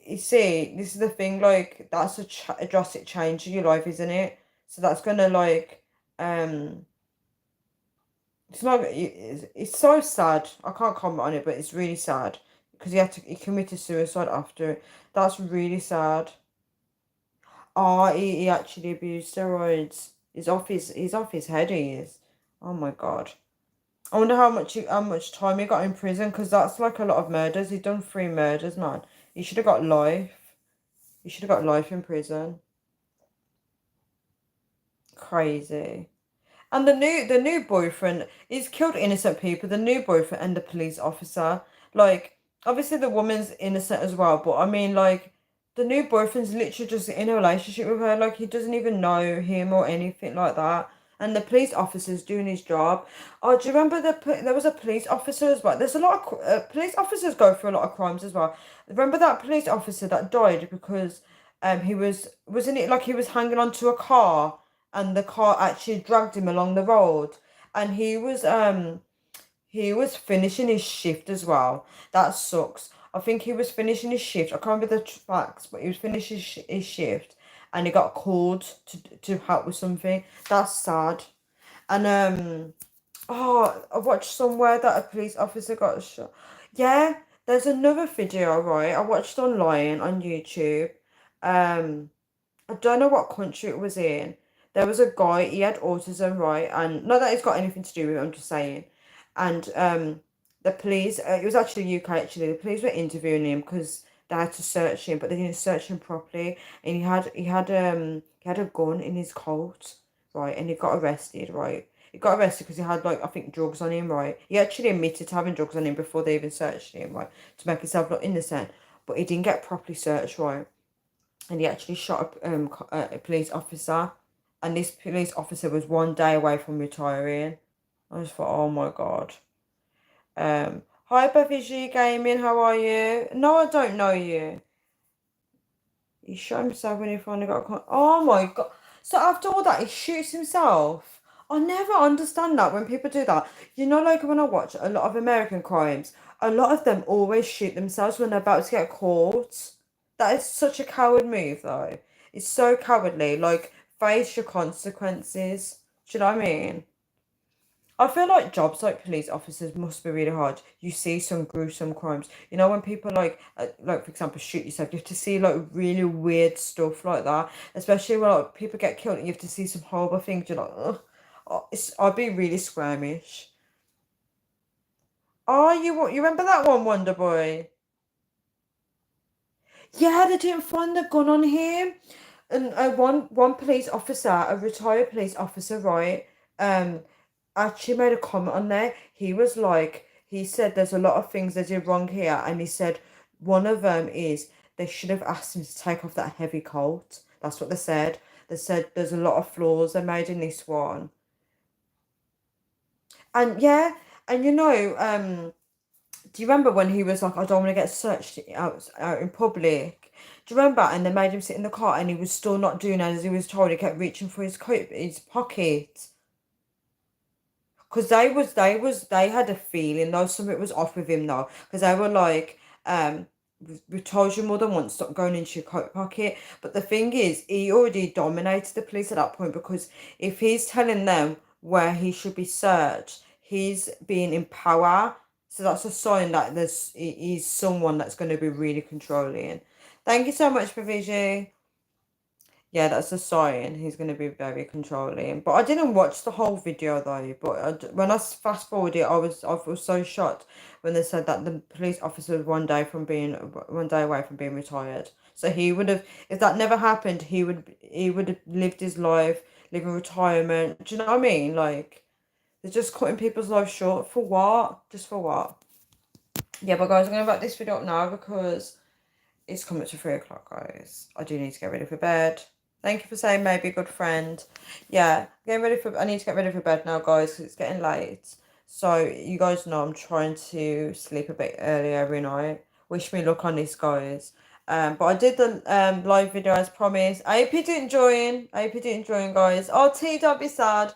you see, this is the thing, like that's a drastic change in your life, isn't it? So that's gonna like it's not it's so sad. I can't comment on it, but it's really sad because he committed suicide after it. That's really sad. Oh, he actually abused steroids. He's off his head, he is. Oh my God. I wonder how much time he got in prison because that's like a lot of murders. He's done 3 murders, man. He should have got life. He should have got life in prison. Crazy. And the new boyfriend, he's killed innocent people. The new boyfriend and the police officer. Like, obviously the woman's innocent as well, but I mean, like, the new boyfriend's literally just in a relationship with her. Like, he doesn't even know him or anything like that. And the police officer's doing his job. Oh, do you remember there was a police officer as well? There's a lot of police officers go through a lot of crimes as well. Remember that police officer that died because he wasn't it like he was hanging onto a car and the car actually dragged him along the road and he was finishing his shift as well. That sucks. I think he was finishing his shift. I can't remember the facts, but he was finishing his shift and he got called to help with something. That's sad. And oh, I watched somewhere that a police officer got shot. Yeah, there's another video, right? I watched online on YouTube. Um I don't know what country it was in. There was a guy, he had autism, right? And not that it's got anything to do with it, I'm just saying. And the police, it was actually UK actually, the police were interviewing him because they had to search him, but they didn't search him properly, and he had a gun in his coat, right, and he got arrested, right. He got arrested because he had, like, I think drugs on him, right. He actually admitted to having drugs on him before they even searched him, right, to make himself look innocent, but he didn't get properly searched, right, and he actually shot a police officer, and this police officer was 1 day away from retiring. I just thought, oh my God. Hi, Bevy Gaming, how are you? No, I don't know you. He shot himself when he finally got oh my God. So after all that, he shoots himself. I never understand that when people do that. You know, like when I watch a lot of American crimes, a lot of them always shoot themselves when they're about to get caught. That is such a coward move, though. It's so cowardly. Like, face your consequences. Do you know what I mean? I feel like jobs like police officers must be really hard. You see some gruesome crimes. You know, when people like for example, shoot yourself, you have to see like really weird stuff like that. Especially when like, people get killed, and you have to see some horrible things. You're like, ugh. I'd be really squirmish. Oh, you remember that one, Wonder Boy? Yeah, they didn't find the gun on him. And one police officer, a retired police officer, right? Um, actually made a comment on there. He said there's a lot of things they did wrong here, and he said one of them is they should have asked him to take off that heavy coat. That's what they said. They said there's a lot of flaws they made in this one, and yeah, and do you remember when he was like, I don't want to get searched out in public? Do you remember? And they made him sit in the car, and he was still not doing as he was told. He kept reaching for his coat, his pocket. Because they had a feeling though something was off with him though. Because they were like, we told you more than once, stop going into your coat pocket. But the thing is, he already dominated the police at that point, because if he's telling them where he should be searched, he's being in power. So that's a sign that he's someone that's going to be really controlling. Thank you so much for Vijay. Yeah, that's a sign he's going to be very controlling. But I didn't watch the whole video though. But when I fast forwarded, I was so shocked when they said that the police officer was 1 day away from being retired. So he would have, if that never happened, he would have lived his life, living retirement. Do you know what I mean? Like, they're just cutting people's lives short for what? Just for what? Yeah, but guys, I'm going to wrap this video up now because it's coming to 3 o'clock, guys. I do need to get ready for bed. Thank you for saying maybe, good friend. Yeah, I need to get ready for bed now, guys, because it's getting late. So, you guys know I'm trying to sleep a bit early every night. Wish me luck on this, guys. But I did the live video as promised. I hope you did enjoying. I hope you did enjoying, guys. Oh, T, don't be sad.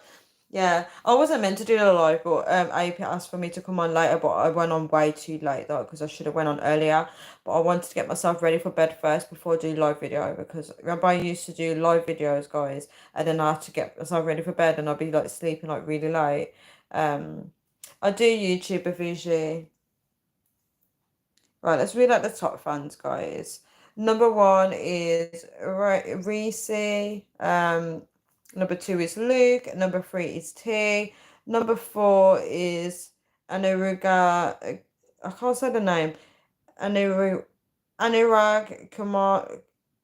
Yeah, I wasn't meant to do the live, but AP asked for me to come on later, but I went on way too late though, because I should have went on earlier. But I wanted to get myself ready for bed first before I do live video, because remember I used to do live videos, guys, and then I had to get myself ready for bed, and I'd be like sleeping like really late. I do YouTube usually. Right, let's read out the top fans, guys. Number 1 is Reese. Number 2 is Luke. Number 3 is T. Number 4 is Anuruga. I can't say the name. Anurag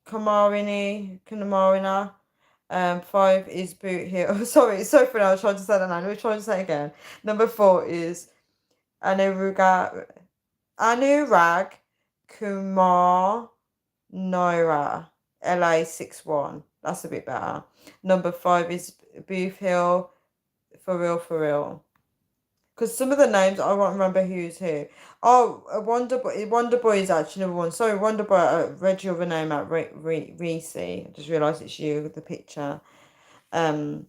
Kamarina. 5 is Boot Hill. Sorry, it's so funny. I was trying to say the name. We're trying to say it again. Number 4 is Anuruga. Anurag Kumar Noira LA61. That's a bit better. Number 5 is Booth Hill for real, for real. Because some of the names I won't remember who's who. Oh, Wonder Boy is actually number 1. Sorry, Wonder Boy. I read your other name out. Reese. I just realised it's you with the picture. No,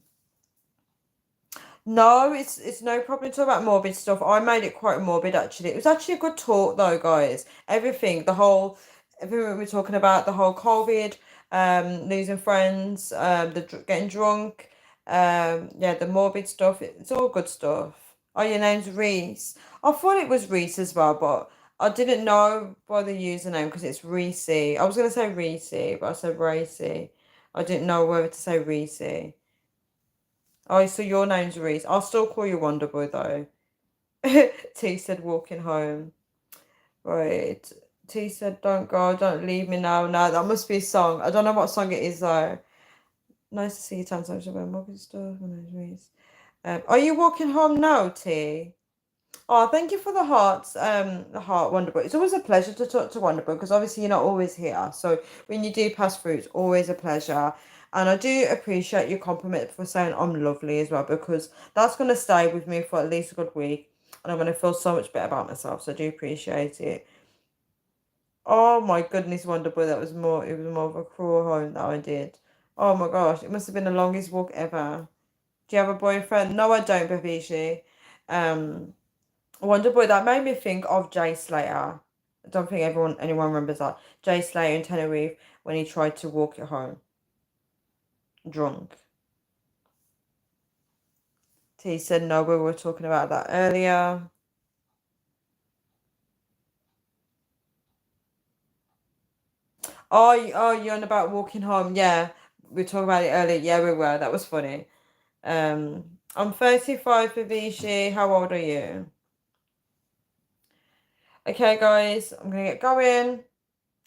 it's no problem to talk about morbid stuff. I made it quite morbid actually. It was actually a good talk though, guys. Everything we were talking about, the whole COVID, losing friends, getting drunk, yeah, the morbid stuff. It's all good stuff. Oh, your name's Reese. I thought it was Reese as well, but I didn't know by the username because it's Reese. I was gonna say Reese, but I said Reese. I didn't know whether to say Reese. Oh, so your name's Reese. I'll still call you Wonderboy though. T said walking home. Right. T said, "Don't go, don't leave me now." No, that must be a song. I don't know what song it is though. Nice to see you, Tan Social Walking Stuff. Are you walking home now, T? Oh, thank you for the heart, Wonderboy. It's always a pleasure to talk to Wonderboy because obviously you're not always here. So when you do pass through, it's always a pleasure. And I do appreciate your compliment for saying I'm lovely as well because that's going to stay with me for at least a good week. And I'm going to feel so much better about myself. So I do appreciate it. Oh my goodness, Wonderboy, it was more of a cruel home that I did. Oh my gosh, it must have been the longest walk ever. Do you have a boyfriend? No, I don't, Babishi. Um, Wonder Boy, that made me think of Jay Slater. I don't think anyone remembers that. Jay Slater in Tenerife when he tried to walk it home drunk. T said no, we were talking about that earlier. Oh, you're on about walking home. Yeah, we were talking about it earlier. Yeah, we were. That was funny. I'm 35, Vivishi. How old are you? Okay, guys, I'm gonna get going.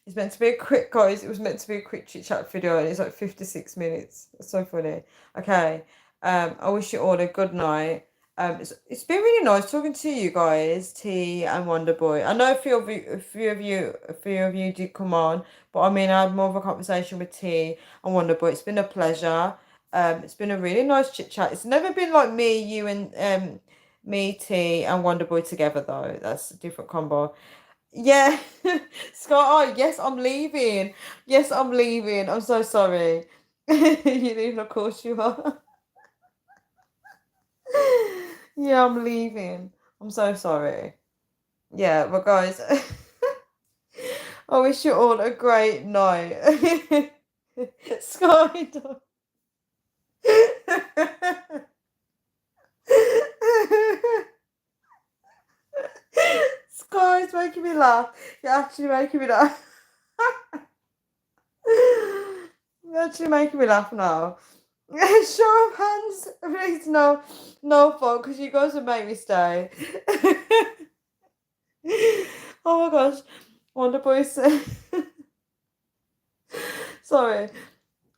It's meant to be a quick, guys. It was meant to be a quick chit chat video, and it's like 56 minutes. That's so funny. Okay. I wish you all a good night. It's been really nice talking to you guys, T and Wonder Boy. I know a few of you did come on, but I mean, I had more of a conversation with T and Wonder Boy. It's been a pleasure. It's been a really nice chit chat. It's never been like me, you, and me, T, and Wonder Boy together though. That's a different combo. Yeah, Scott. Oh, yes, I'm leaving. Yes, I'm leaving. I'm so sorry. You leaving? Of course you are. Yeah, I'm leaving. I'm so sorry. Yeah, but guys, I wish you all a great night. Sky. Sky's making me laugh. You're actually making me laugh. You're actually making me laugh now. Show of hands, please. No, no fault, because you guys would make me stay. Oh my gosh, Wonder Boy said. Sorry,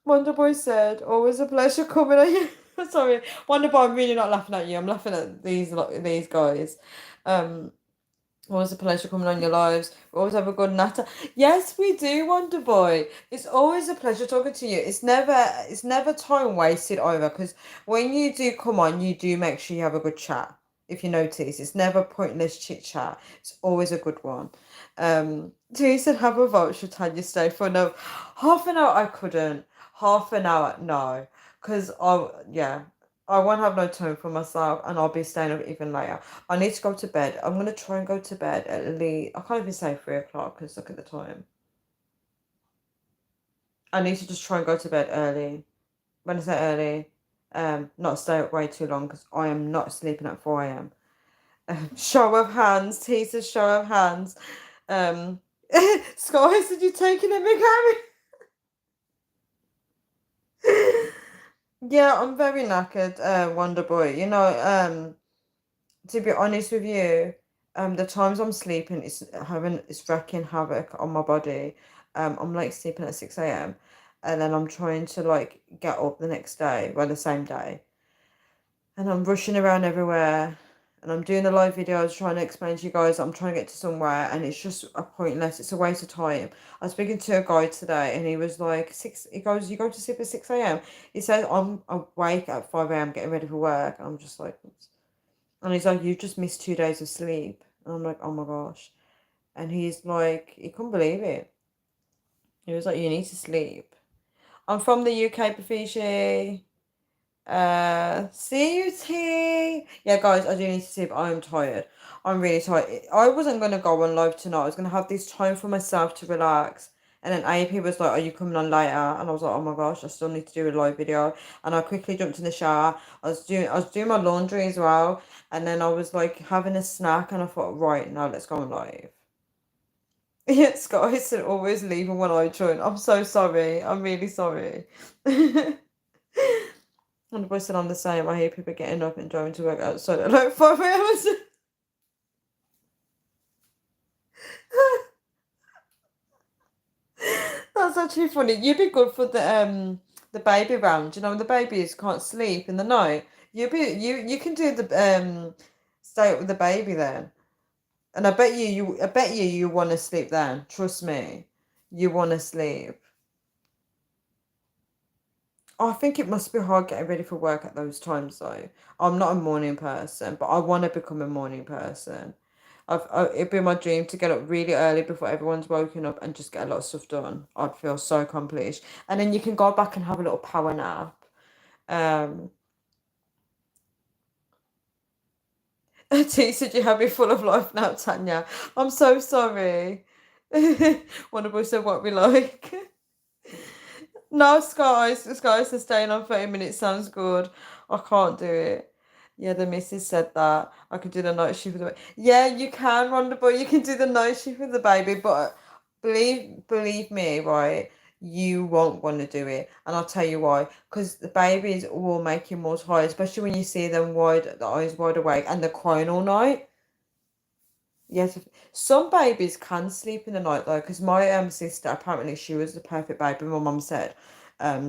Wonder Boy said, "Always a pleasure coming at you." Sorry, Wonder Boy. I'm really not laughing at you. I'm laughing at these guys. Um, Always a pleasure coming on your lives. We always have a good natter. Yes, we do, Wonder Boy. It's always a pleasure talking to you. It's never time wasted either. Because when you do come on, you do make sure you have a good chat. If you notice, it's never pointless chit chat. It's always a good one. T said have a vote. Should Tanya stay for no half an hour? I couldn't. Half an hour, no. Because I won't have no time for myself, and I'll be staying up even later. I need to go to bed. I'm gonna try and go to bed at least. I can't even say 3 o'clock because look at the time. I need to just try and go to bed early. When I say early, not stay up way too long because I am not sleeping at 4 a.m. Show of hands, teaser. Show of hands. Um, Sky, said you taking a big Harry? Yeah, I'm very knackered, Wonder Boy. To be honest with you, the times I'm sleeping it's wreaking havoc on my body. I'm like sleeping at 6 a.m. and then I'm trying to like get up the next day, well the same day, and I'm rushing around everywhere, and I'm doing the live videos trying to explain to you guys that I'm trying to get to somewhere, and it's just a pointless. It's a waste of time. I was speaking to a guy today, and he was like six. He goes, "You go to sleep at 6 a.m." He says, "I'm awake at 5 a.m. getting ready for work." I'm just like. And he's like, "You just missed 2 days of sleep." And I'm like, "Oh my gosh." And he's like, he couldn't believe it. He was like, "You need to sleep." I'm from the UK, Pafishi. CUT. Yeah, guys, I do need to sleep. I'm tired. I'm really tired. I wasn't going to go on live tonight. I was going to have this time for myself to relax. And then AP was like, "Are you coming on later?" And I was like, "Oh my gosh, I still need to do a live video." And I quickly jumped in the shower. I was doing my laundry as well. And then I was like having a snack, and I thought, right, now let's go on live. Yes, guys, and always leaving when I join. I'm so sorry. I'm really sorry. And the boy said I'm the same. I hear people getting up and driving to work outside at like 5 hours. actually funny. You'd be good for the baby round. You know, when the babies can't sleep in the night. You can do the stay up with the baby then. And I bet you want to sleep then. Trust me. You want to sleep. I think it must be hard getting ready for work at those times though. I'm not a morning person, but I want to become a morning person. It'd be my dream to get up really early before everyone's woken up and just get a lot of stuff done. I'd feel so accomplished. And then you can go back and have a little power nap. Um, T said you have me full of life now, Tanya. I'm so sorry. One of us said what we like. No, skies are staying on 30 minutes sounds good. I can't do it. Yeah, the missus said that. I could do the night shift with the baby. Yeah, you can, Rhonda, but you can do the night shift with the baby. But believe me, right? You won't want to do it. And I'll tell you why. Because the babies will make you more tired, especially when you see them the eyes wide awake and they're crying all night. Yes, some babies can sleep in the night though, because my sister apparently she was the perfect baby. My mum said,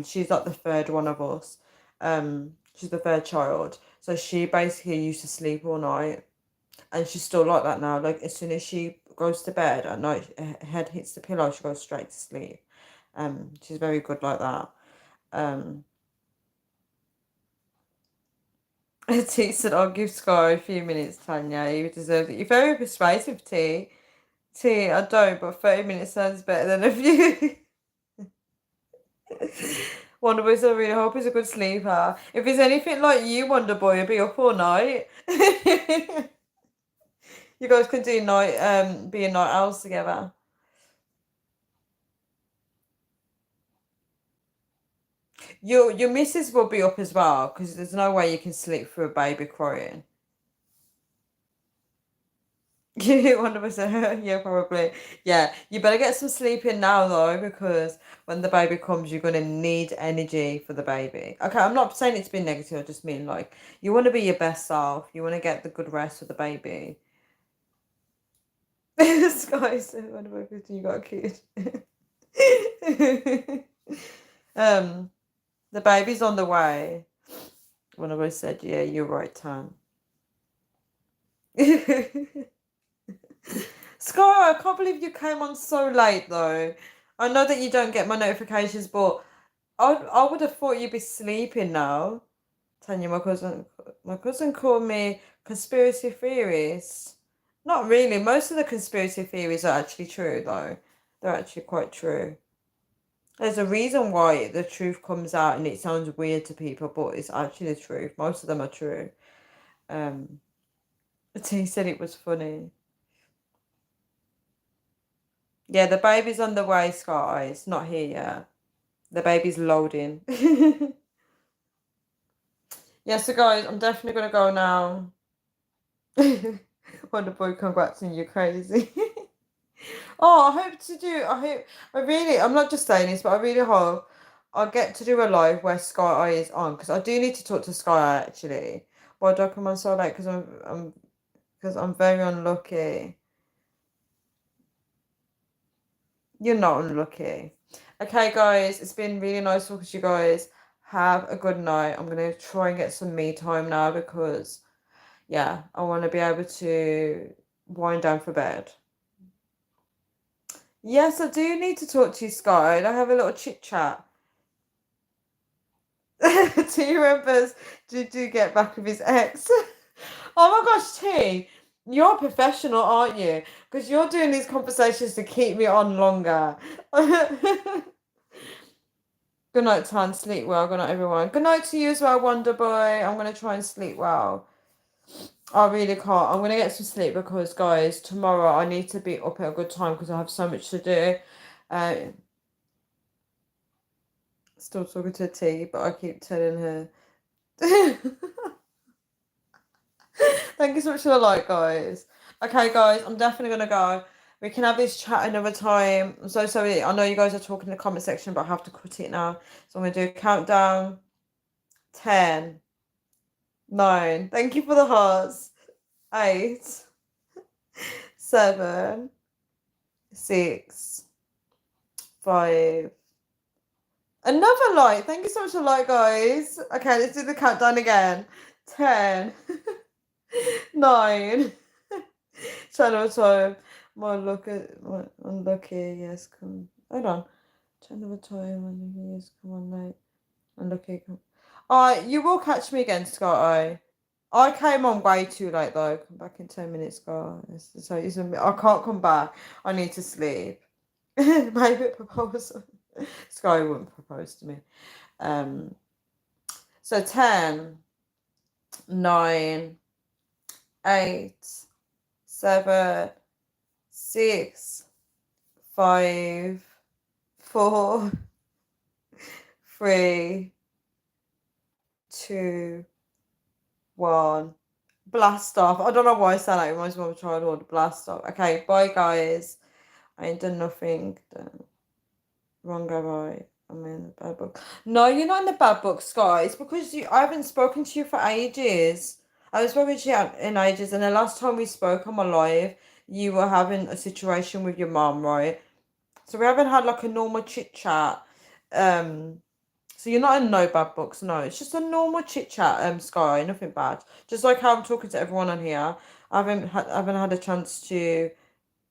she's like the third one of us. She's the third child, so she basically used to sleep all night, and she's still like that now. Like as soon as she goes to bed at night, her head hits the pillow, she goes straight to sleep. She's very good like that. Um, T said, "I'll give Sky a few minutes, Tanya. You deserve it. You're very persuasive, T." T, I don't, but 30 minutes sounds better than a few. Wonder Boy's I really hope he's a good sleeper. If he's anything like you, Wonder Boy, he'll be up all night. You guys can do be a night owls together. Your missus will be up as well, because there's no way you can sleep through a baby crying. Yeah, 100%. Yeah, probably. Yeah, you better get some sleep in now though, because when the baby comes, you're gonna need energy for the baby. Okay, I'm not saying it to be negative. I just mean like you want to be your best self. You want to get the good rest for the baby. Sky said, "When about 15, you got a kid." um, the baby's on the way. One of us said, "Yeah, you're right, Tan." Sky, I can't believe you came on so late though. I know that you don't get my notifications, but I would have thought you'd be sleeping now. Tanya, my cousin called me conspiracy theories. Not really. Most of the conspiracy theories are actually true though. They're actually quite true. There's a reason why the truth comes out and it sounds weird to people, but it's actually the truth. Most of them are true. Um, T said it was funny. Yeah, the baby's on the way, Sky. It's not here yet. The baby's loading. Yeah, so guys, I'm definitely gonna go now. Wonder Boy, congrats on you crazy. Oh, I'm not just saying this, but I really hope I get to do a live where Sky Eye is on, because I do need to talk to Sky Eye actually. Why do I come on so late? Because I'm very unlucky. You're not unlucky. Okay, guys, it's been really nice talking to you guys. Have a good night. I'm gonna try and get some me time now because, yeah, I want to be able to wind down for bed. Yes, I do need to talk to you, Sky. I have a little chit chat. Do you remember? Did you get back with his ex? Oh my gosh, T, you're a professional, aren't you? Because you're doing these conversations to keep me on longer. Good night, Tan. Sleep well. Good night, everyone. Good night to you as well, Wonder Boy. I'm going to try and sleep well. I really can't. I'm going to get some sleep because, guys, tomorrow I need to be up at a good time because I have so much to do. Uh, Still talking to T, but I keep telling her. Thank you so much for the like, guys. Okay, guys, I'm definitely going to go. We can have this chat another time. I'm so sorry. I know you guys are talking in the comment section, but I have to quit it now. So I'm going to do a countdown. 10, 9. Thank you for the hearts. 8, 7, 6, 5, Another like. Thank you so much for like, guys. Okay, let's do the countdown again. 10, 9. Channel time. My look at my unlucky. Yes, come. Hold on. Channel time. Unlucky. Yes, come on, late. Unlucky. Come. Alright, you will catch me again, Scott. I came on way too late though. Come back in 10 minutes, guys. So I can't come back. I need to sleep. Maybe propose. Sky wouldn't propose to me. Um. So 10, 9, 8, 7, 6, 5, 4, 3, 2, 1. Blast off. I don't know why I sound like it reminds me of a childhood. Blast off. Okay, bye guys. I ain't done nothing. Wrong guy. I'm in the bad book. No, you're not in the bad books, guys, because I haven't spoken to you for ages. I haven't spoken to you in ages, and the last time we spoke on my live, you were having a situation with your mom, right? So we haven't had like a normal chit chat. Um, so you're not in no bad books, no. It's just a normal chit chat, Sky, nothing bad. Just like how I'm talking to everyone on here. I haven't had a chance to.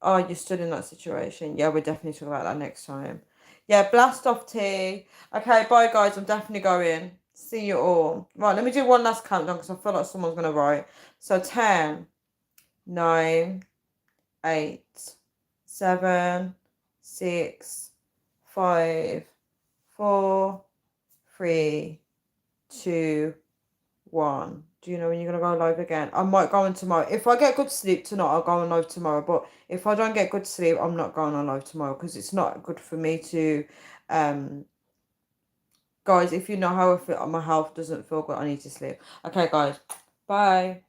Oh, you stood in that situation. Yeah, we're definitely talking about that next time. Yeah, blast off tea. Okay, bye guys. I'm definitely going. See you all. Right, let me do one last countdown because I feel like someone's gonna write. So 10, 9, 8, 7, 6, 5, 4, 3, 2, 1. Do you know when you're gonna go live again? I might go on tomorrow. If I get good sleep tonight, I'll go on live tomorrow. But if I don't get good sleep, I'm not going on live tomorrow because it's not good for me to guys, if you know how I feel, my health doesn't feel good, I need to sleep. Okay, guys. Bye.